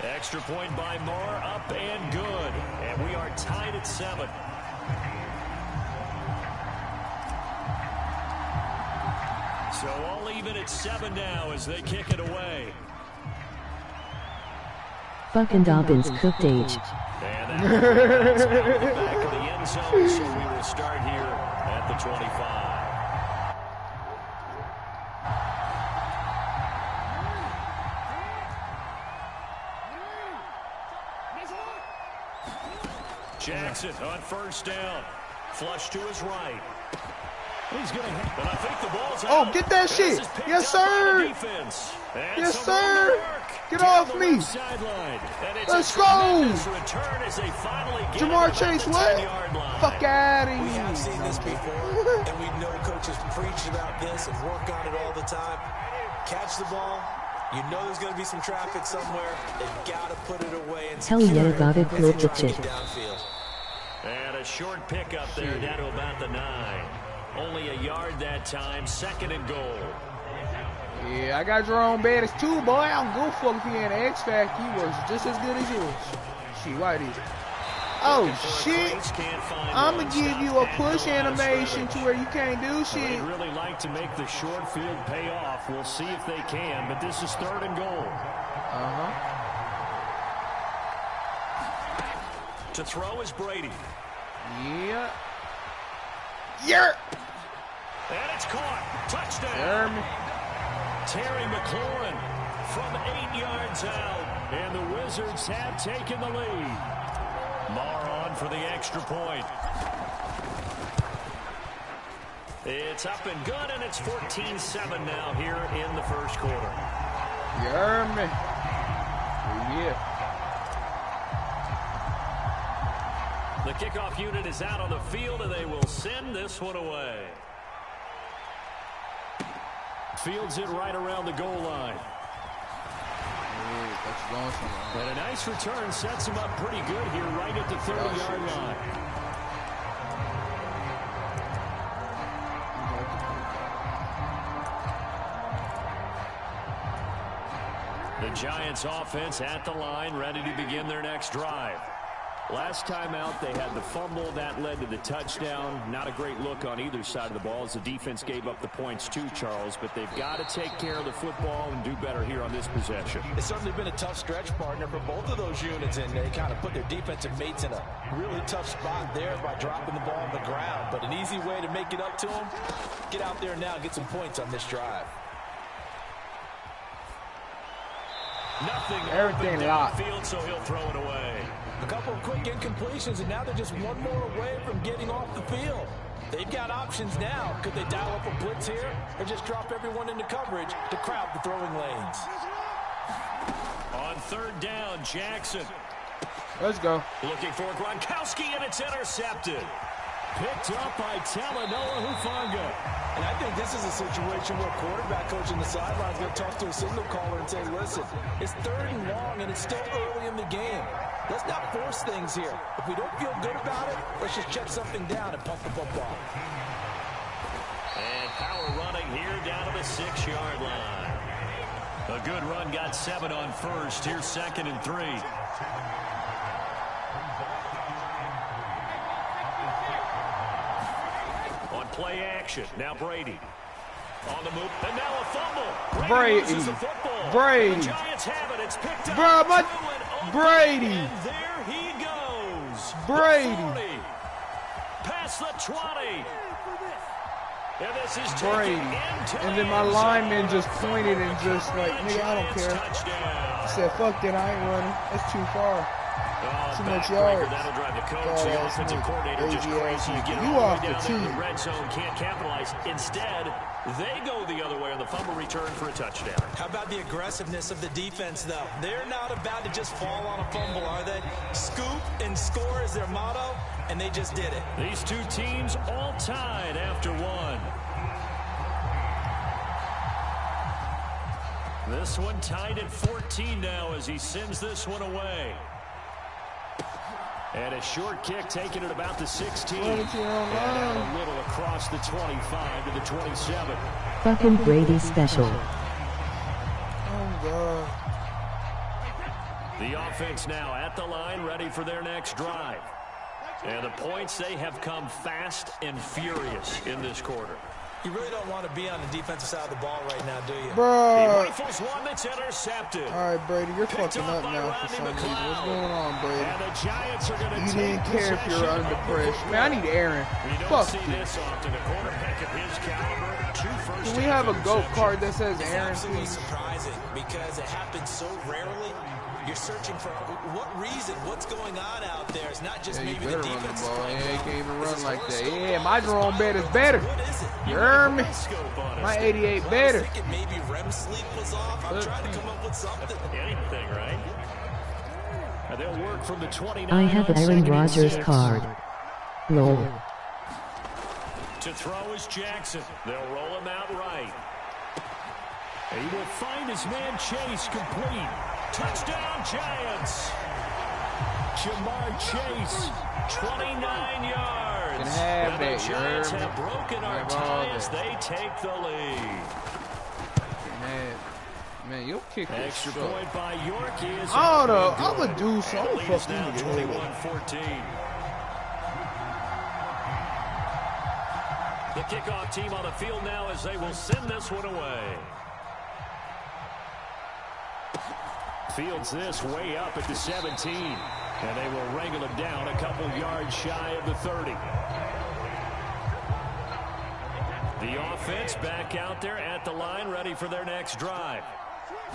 Extra point by Moore, up and good. And we are tied at 7. So all even at 7 now as they kick it away. Fucking Dobbins cooked age. And that's back of the end zone, so we will start here at the 25. Jackson on first down. Flush to his right. He's going to hit, but I think the ball's out. Oh, get that shit. Yes, sir. Yes, sir. Get off me. Let's go. Jamar Chase, what? Fuck out of here. We have seen this before, and we know coaches preach about this and work on it all the time. Catch the ball. You know there's going to be some traffic somewhere. They've got to put it away and hell yeah, got it, clip the chip. And a short pickup there down to about the 9. Only a yard that time, 2nd and goal. Yeah, I got Jerome Bettis too, boy. I don't go fuck if he had an X Factor. He was just as good as yours. Shit, why these? Oh shit! I'm gonna give you a push animation to where you can't do shit. They'd really like to make the short field pay off. We'll see if they can, but this is 3rd and goal. To throw is Brady. Yeah. Yeah. And it's caught. Touchdown. Terry McLaurin from 8 yards out. And the Wizards have taken the lead. Marr on for the extra point. It's up and good, and it's 14-7 now here in the first quarter. Yeah. The kickoff unit is out on the field, and they will send this one away. Fields it right around the goal line. And a nice return sets him up pretty good here right at the 30-yard line. The Giants offense at the line, ready to begin their next drive. Last time out, they had the fumble. That led to the touchdown. Not a great look on either side of the ball as the defense gave up the points too, Charles. But they've got to take care of the football and do better here on this possession. It's certainly been a tough stretch, partner, for both of those units. And they kind of put their defensive mates in a really tough spot there by dropping the ball on the ground. But an easy way to make it up to them, get out there now and get some points on this drive. Nothing. Everything locked. Field, so he'll throw it away. A couple of quick incompletions, and now they're just one more away from getting off the field. They've got options now. Could they dial up a blitz here or just drop everyone into coverage to crowd the throwing lanes? On third down, Jackson. Let's go. Looking for Gronkowski, and it's intercepted. Picked up by Talanoa Hufanga. And I think this is a situation where a quarterback coach in the sideline is going to talk to a signal caller and say, listen, it's 3rd and long, and it's still early in the game. Let's not force things here. If we don't feel good about it, let's just check something down and pump the football. And power running here down to the 6-yard line. A good run, got 7 on first. Here's 2nd and 3. On play action, now Brady. On the move, and now a fumble. Brady. Brady. The Giants have it. It's picked up. Brady. And there he goes. Brady. Past the 20. And this is Brady. And then my lineman just pointed and just like, nigga, I don't care. I said, fuck that, I ain't running. That's too far. Too much yards. That'll drive the coach, the offensive coordinator, just crazy to get you all off the way the down tee. there in the red zone. Can't capitalize. Instead, they go the other way on the fumble return for a touchdown. How about the aggressiveness of the defense, though? They're not about to just fall on a fumble, are they? Scoop and score is their motto, and they just did it. These two teams all tied after one. This one tied at 14 now as he sends this one away. And a short kick taken at about the 16. And a little across the 25 to the 27. Fucking Brady special. Oh, God. The offense now at the line, ready for their next drive. And the points, they have come fast and furious in this quarter. You really don't want to be on the defensive side of the ball right now, do you? Bro. He rifles one that's intercepted. All right, Brady, you're fucking up now for some reason. What's going on, Brady? And the Giants are going to You didn't care if you're under pressure. Man, I need Aaron. Fuck you. This often. A quarterback of his caliber, 2 first. Can we have a GOAT card that says Aaron, It's please? surprising because it happens so rarely. You're searching for what reason, what's going on out there. It's not just maybe the defense. Yeah, he can't even run like that. Yeah, my drone bet is better. You heard me? My 88 better. Maybe REM sleep was off. I'm trying to come up with something. Anything, right? And they'll work from the 29. I have Aaron Rodgers card. Lol. To throw is Jackson. They'll roll him out right. And he will find his man Chase complete. Touchdown, Giants. Jamar Chase, 29 yards. Can have and that, the Giants you heard me? have broken our Have all tie as that. they take the lead. Man, your kick is Extra stuck. point by York is Oh, no, I'm a dude, so I'm and the lead is fucking now with you. 21-14. The kickoff team on the field now as they will send this one away. Fields this way up at the 17. And they will wrangle him down a couple yards shy of the 30. The offense back out there at the line, ready for their next drive.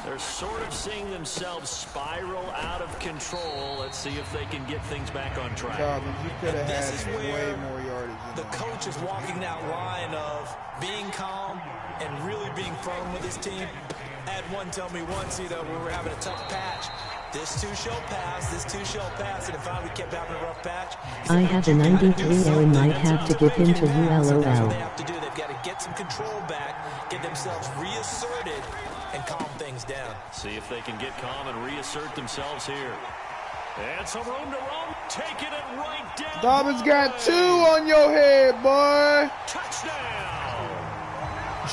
They're sort of seeing themselves spiral out of control. Let's see if they can get things back on track. You could have this had is way where more yardage. The coach is walking that line of being calm and really being firm with his team. I had one tell me once, we were having a tough patch. This too shall pass, this too shall pass, and if we kept having a rough patch. I have a 93 Aaron might have to give him to So that's what ULOL. they have to do. They've got to get some control back, get themselves reasserted, and calm things down. See if they can get calm and reassert themselves here. And some room to roam, taking it right down. Dobbins got 2 on your head, boy. Touchdown.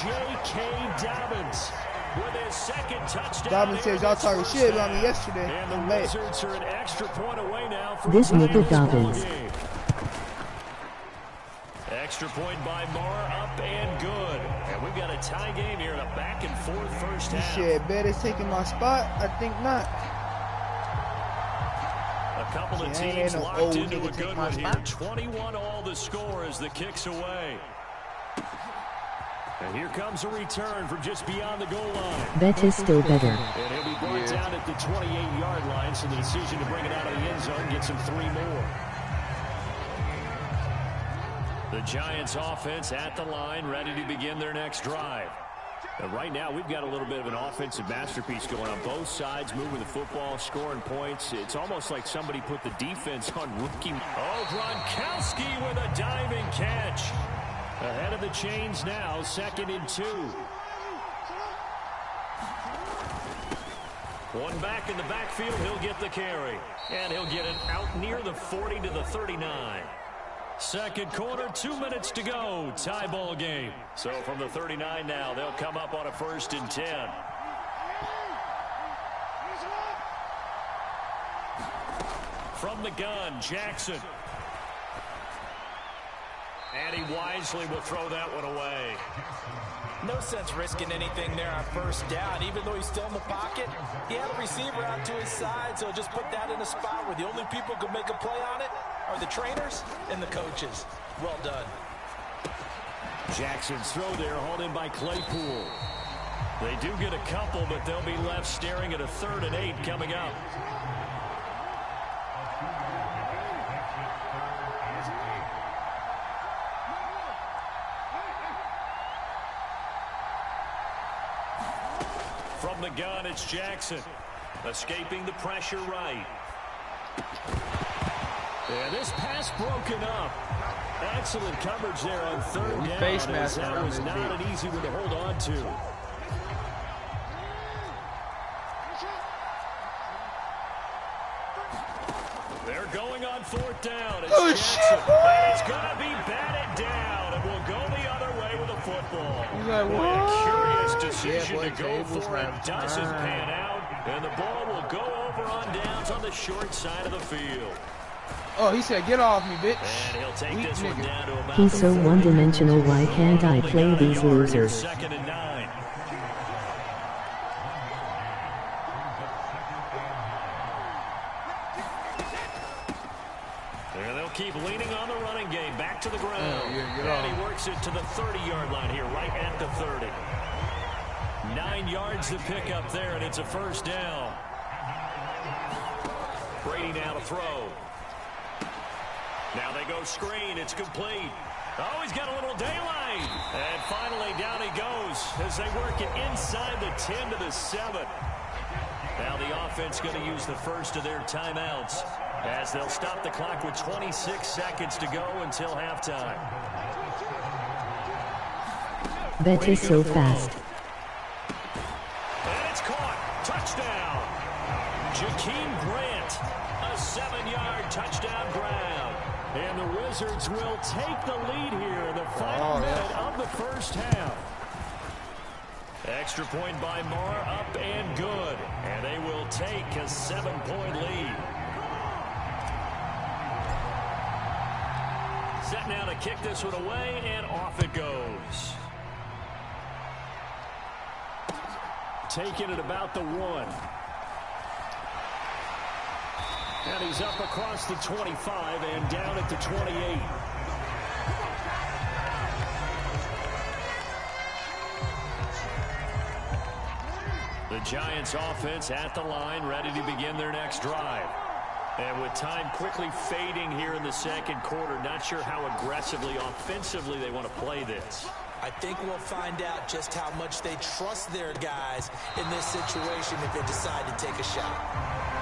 J.K. Dobbins with his second touchdown. Dobbins says y'all talking shit about me yesterday. And the Wizards are an extra point away now from This nigga Dobbins. Extra point by Marr, up and good. And we've got a tie game here in a back and forth first half. Shit, bet it's taking my spot. I think not. A couple of teams locked into a good one here. 21 all the score as the kick's away. And here comes a return from just beyond the goal line. Bet is still better. And he'll be brought down at the 28-yard line, so the decision to bring it out of the end zone gets him 3 more. The Giants offense at the line, ready to begin their next drive. And right now, we've got a little bit of an offensive masterpiece going on both sides, moving the football, scoring points. It's almost like somebody put the defense on rookie. Oh, Gronkowski with a diving catch. Ahead of the chains now, 2nd and 2. One back in the backfield, he'll get the carry. And he'll get it out near the 40 to the 39. Second quarter, 2 minutes to go. Tie ball game. So from the 39 now, they'll come up on a 1st and 10. From the gun, Jackson. And he wisely will throw that one away. No sense risking anything there on 1st down. Even though he's still in the pocket, he had a receiver out to his side, so just put that in a spot where the only people who can make a play on it are the trainers and the coaches. Well done. Jackson's throw there, hauled in by Claypool. They do get a couple, but they'll be left staring at a 3rd and 8 coming up. From the gun, it's Jackson. Escaping the pressure right. And this pass broken up. Excellent coverage there on 3rd down. Face mask that was not an easy one to hold on to. They're going on 4th down. It's Jackson. And it's going to be batted down. And will go the other way with a football. He's like, what? A curious decision boy, to go for it. Doesn't pan out. And the ball will go over on downs on the short side of the field. Oh, he said, get off me, bitch. And he'll take this one down to about He's so one-dimensional, why can't I play these losers? 2nd and 9. And they'll keep leaning on the running game. Back to the ground. And he works it to the 30-yard line here, right at the 30. 9 yards to pick up there, and it's a 1st down. Brady now to throw. Now they go screen. It's complete. Oh, he's got a little daylight. And finally, down he goes as they work it inside the 10 to the 7. Now the offense going to use the first of their timeouts as they'll stop the clock with 26 seconds to go until halftime. Bet is so fast. And it's caught. Touchdown. Jakeem Grant. A 7-yard touchdown grab. And the Wizards will take the lead here in the final minute of the 1st half. Extra point by Marr, up and good. And they will take a 7-point lead. Set now to kick this one away, and off it goes. Taking it about the 1. And he's up across the 25 and down at the 28. Giants offense at the line, ready to begin their next drive. And with time quickly fading here in the second quarter, not sure how aggressively, offensively they want to play this. I think we'll find out just how much they trust their guys in this situation if they decide to take a shot.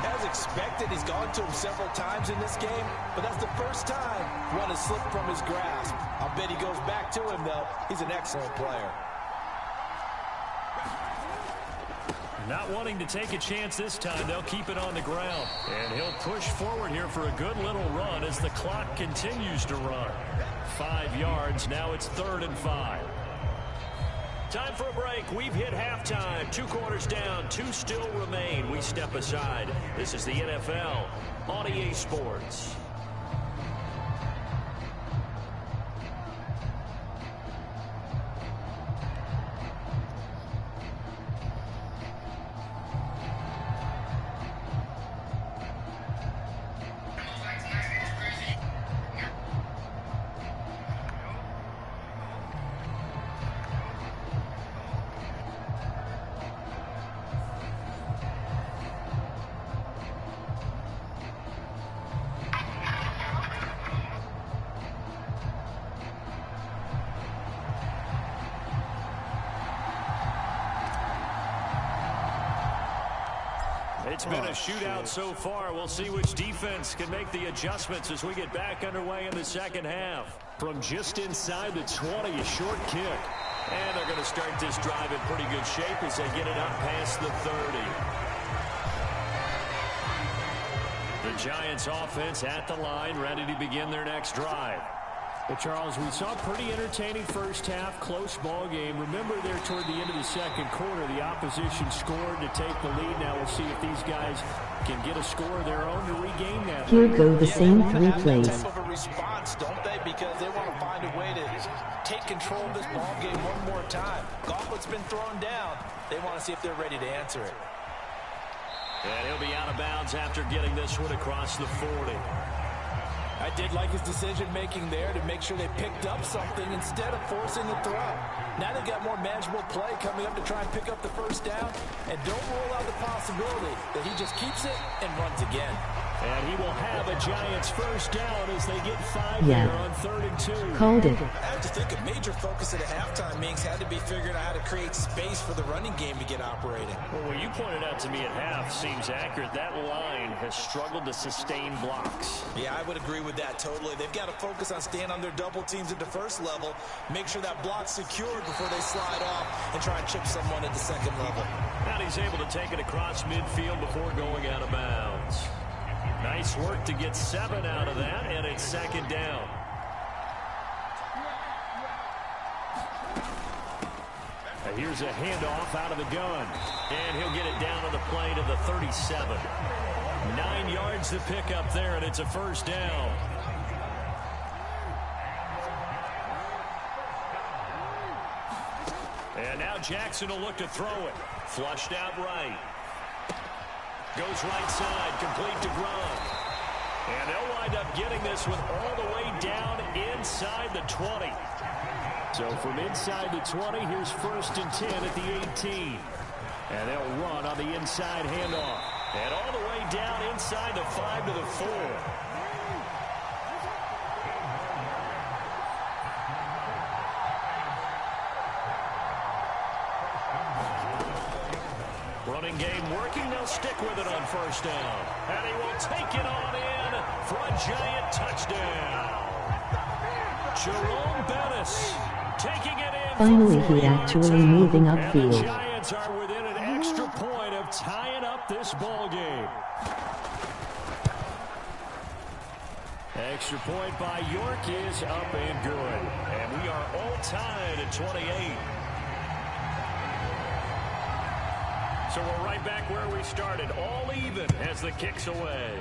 As expected, he's gone to him several times in this game, but that's the first time one has slipped from his grasp. I'll bet he goes back to him, though. He's an excellent player. Not wanting to take a chance this time, they'll keep it on the ground. And he'll push forward here for a good little run as the clock continues to run. 5 yards, now it's 3rd and 5. Time for a break. We've hit halftime. 2 quarters down, 2 still remain. We step aside. This is the NFL on EA Sports. It's been a shootout so far. We'll see which defense can make the adjustments as we get back underway in the second half. From just inside the 20, a short kick. And they're going to start this drive in pretty good shape as they get it up past the 30. The Giants offense at the line, ready to begin their next drive. Well, Charles, we saw a pretty entertaining first half, close ball game. Remember there toward the end of the second quarter, the opposition scored to take the lead. Now we'll see if these guys can get a score of their own to regain that Here lead. go the same 3 plays. Type of a response, don't they? Because they want to find a way to take control of this ball game one more time. Gauntlet's been thrown down. They want to see if they're ready to answer it. And he'll be out of bounds after getting this one across the 40. I did like his decision-making there to make sure they picked up something instead of forcing the throw. Now they've got more manageable play coming up to try and pick up the first down. And don't rule out the possibility that he just keeps it and runs again. And he will have a Giants first down as they get 5 Yeah. here on 3rd and 2. Called it. I have to think a major focus at a halftime meetings had to be figuring out how to create space for the running game to get operating. Well, what you pointed out to me at half seems accurate. That line has struggled to sustain blocks. Yeah, I would agree with that totally. They've got to focus on staying on their double teams at the first level, make sure that block's secured before they slide off and try and chip someone at the second level. And he's able to take it across midfield before going out of bounds. Nice work to get 7 out of that, and it's 2nd down. And here's a handoff out of the gun. And he'll get it down to the play to the 37. 9 yards to pick up there, and it's a first down. And now Jackson will look to throw it. Flushed out right. Goes right side, complete to Gronk. And they'll wind up getting this one all the way down inside the 20. So from inside the 20, here's 1st and 10 at the 18. And they'll run on the inside handoff. And all the way down inside the 5 to the 4. Running game working. They'll stick with it on first down. And he will take it on in for a Giant touchdown. Jerome Bettis taking it in. Finally, he actually moving upfield. And the Giants are within an extra point of tying up this ball game. Extra point by York is up and good. And we are all tied at 28. So we're right back where we started, all even as the kick's away.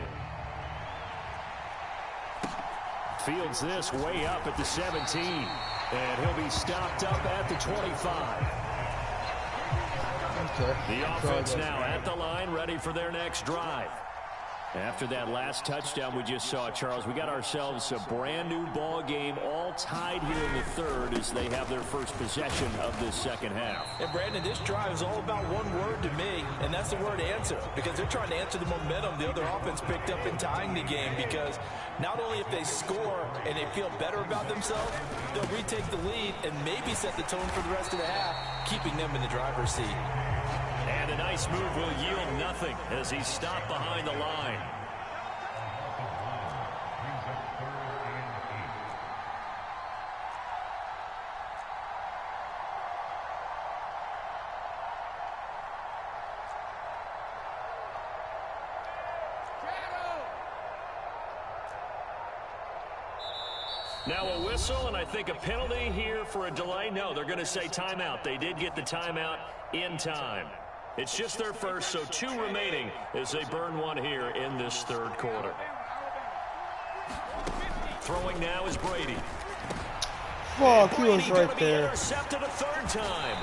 Fields this way up at the 17. And he'll be stopped up at the 25. Okay. The offense now at the line, ready for their next drive. After that last touchdown we just saw, Charles, we got ourselves a brand new ball game, all tied here in the third as they have their first possession of this second half. And Brandon, this drive is all about one word to me, and that's the word answer, because they're trying to answer the momentum the other offense picked up in tying the game, because not only if they score and they feel better about themselves, they'll retake the lead and maybe set the tone for the rest of the half, keeping them in the driver's seat. And a nice move will yield nothing as he's stopped behind the line. Now a whistle, and I think a penalty here for a delay. No, they're going to say timeout. They did get the timeout in time. It's just their first, so 2 remaining as they burn one here in this third quarter. Throwing now is Brady. Fuck, he was right there. Intercepted a third time.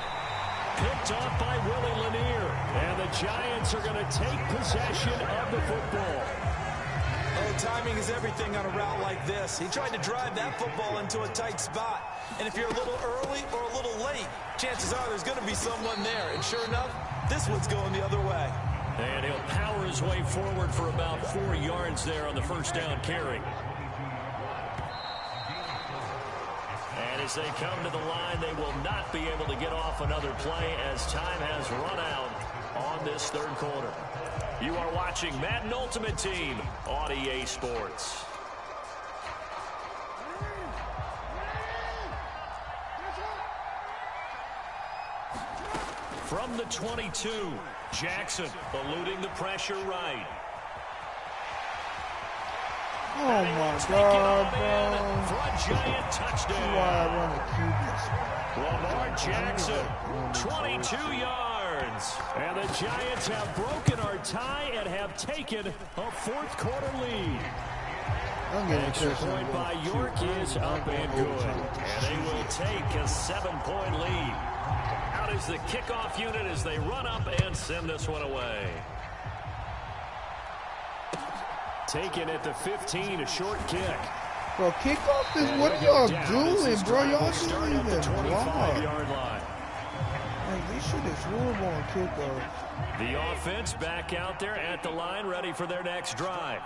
Picked off by Willie Lanier. And the Giants are going to take possession of the football. Oh, timing is everything on a route like this. He tried to drive that football into a tight spot. And if you're a little early or a little late, chances are there's going to be someone there. And sure enough, this one's going the other way. And he'll power his way forward for about 4 yards there on the first down carry. And as they come to the line, they will not be able to get off another play as time has run out on this third quarter. You are watching Madden Ultimate Team on EA Sports. From the 22, Jackson eluding the pressure right. Oh my God, bro. For a giant touchdown. Why I run the Lamar Jackson, 22 yards. And the Giants have broken our tie and have taken a fourth quarter lead. Extra point by York is up and good. And they will take a 7-point lead. Out is the kickoff unit as they run up and send this one away. Taken at the 15, a short kick. Bro, kickoff is, what are y'all doing, bro? Y'all doing even wrong. Like, this shit is horrible on kickoff. The offense back out there at the line, ready for their next drive.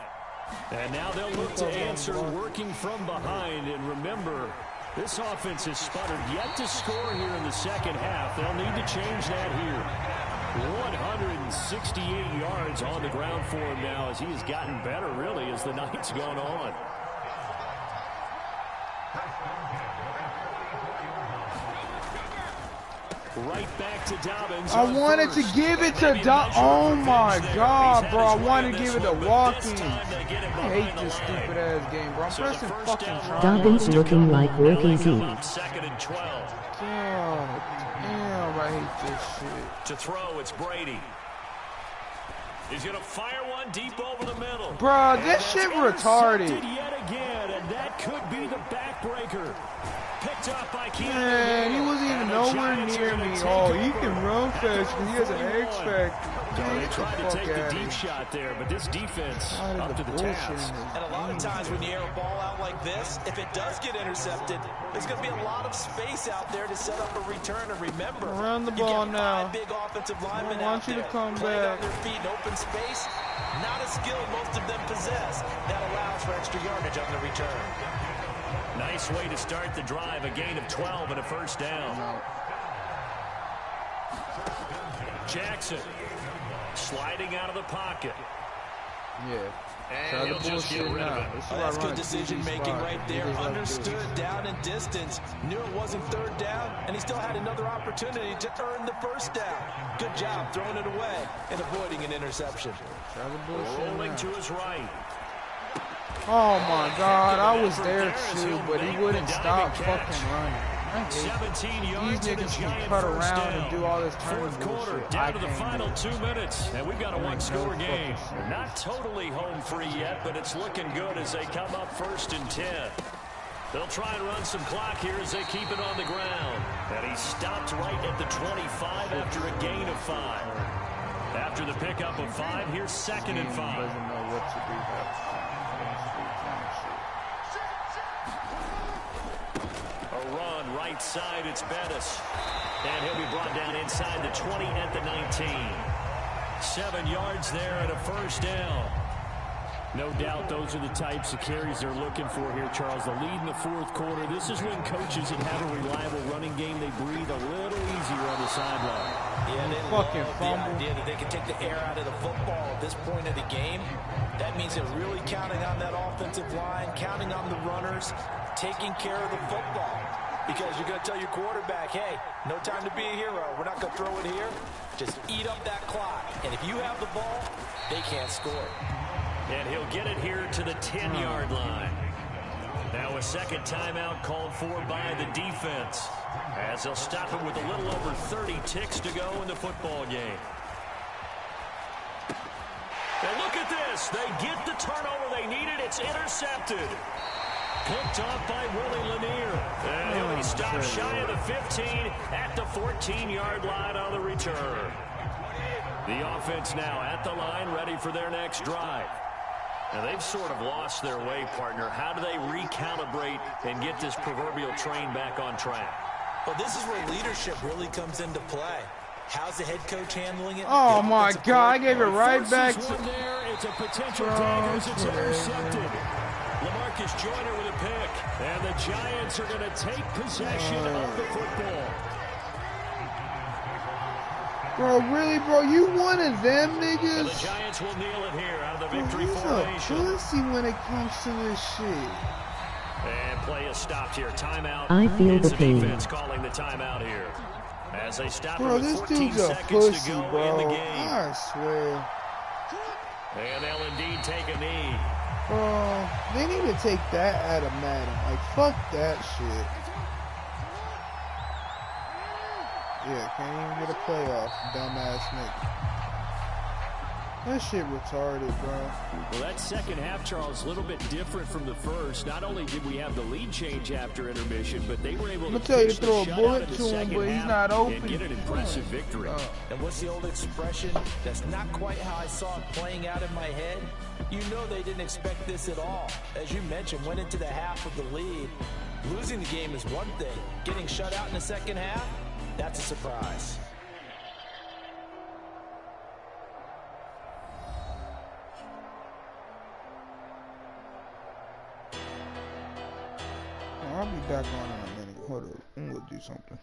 And now they'll look to answer working from behind. And remember, this offense has sputtered yet to score here in the second half. They'll need to change that here. 168 yards on the ground for him now as he has gotten better, really, as the night's gone on. Right back to Dobbins. I wanted to give it to Dobbins. Oh my God, bro. I wanted to give it to Watkins. I hate this stupid ass game, bro. I'm pressing fucking triangle. Dobbins looking like working Z. Second and 12. God damn, I hate this shit. To throw, it's Brady. He's going to fire one deep over the middle. Bro, this shit retarded. Yet again, and that could be the backbreaker. Picked up by Keanu. Man, he wasn't even nowhere near me. Oh, he can run fast because he has an X factor. They tried to take the deep shot there, but this defense up to the task. And a lot of times when you air a ball out like this, if it does get intercepted, there's going to be a lot of space out there to set up a return. And remember, around the ball now. Big offensive linemen I want you to come back. back. On their feet in open space. Not a skill most of them possess. That allows for extra yardage on the return. Nice way to start the drive. A gain of 12 and a first down. Jackson sliding out of the pocket. Yeah. And he'll just get rid of it. That's good decision making right there. Understood down and distance. Knew it wasn't third down, and he still had another opportunity to earn the first down. Good job throwing it away and avoiding an interception. Rolling to his right. Oh my God, I was there too, but he wouldn't stop fucking running. These niggas can cut around and do all this turning bullshit. Down to the final 2 minutes, and we've got a one-score game. Not totally home free yet, but it's looking good as they come up 1st and 10. They'll try and run some clock here as they keep it on the ground. And he stopped right at the 25 after a gain of 5. After the pickup of 5, here's 2nd and 5. Doesn't know what to do. A run right side, it's Bettis. And he'll be brought down inside the 20 at the 19. 7 yards there and a first down. No doubt those are the types of carries they're looking for here, Charles. The lead in the 4th quarter. This is when coaches that have a reliable running game, they breathe a little easier on the sideline. Yeah, they fucking love fumble. the idea that they can take the air out of the football at this point of the game. That means they're really counting on that offensive line, counting on the runners, taking care of the football. Because you're going to tell your quarterback, hey, no time to be a hero. We're not going to throw it here. Just eat up that clock. And if you have the ball, they can't score. And he'll get it here to the 10-yard line. Now a second timeout called for by the defense, as they'll stop it with a little over 30 ticks to go in the football game. And look at this. They get the turnover they needed. It's intercepted. Picked off by Willie Lanier. And he'll be stopped shy of the 15 at the 14-yard line on the return. The offense now at the line, ready for their next drive. Now, they've sort of lost their way, partner. How do they recalibrate and get this proverbial train back on track? Well, this is where leadership really comes into play. How's the head coach handling it? Oh, my God. I gave it right back to... There. It's a potential danger. It's intercepted. LaMarcus Joyner with a pick. And the Giants are going to take possession of the football. Bro, really, bro? You one of them niggas? And the Giants will kneel it here out of the victory He's formation. a pussy when it comes to this shit. And play is stopped here. Timeout. I feel It's the pain. defense calling the timeout here. As they stop it Bro, with this 14 dude's a seconds pussy, to go bro. in the game. I swear. And they'll indeed take a knee. Bro, they need to take that out of Madden. Like, fuck that shit. Yeah, can't even get a playoff, dumbass nigga. That shit retarded, bro. Well, that second half, Charles, a little bit different from the first. Not only did we have the lead change after intermission, but they were able to tell you to pitch the throw a shutout bullet in the to him, second but he's half not open. and get an impressive victory. And what's the old expression? That's not quite how I saw it playing out in my head. You know they didn't expect this at all. As you mentioned, went into the half of the lead. Losing the game is one thing. Getting shut out in the second half, that's a surprise. I'll be back on in a minute. Hold up. I'm gonna do something.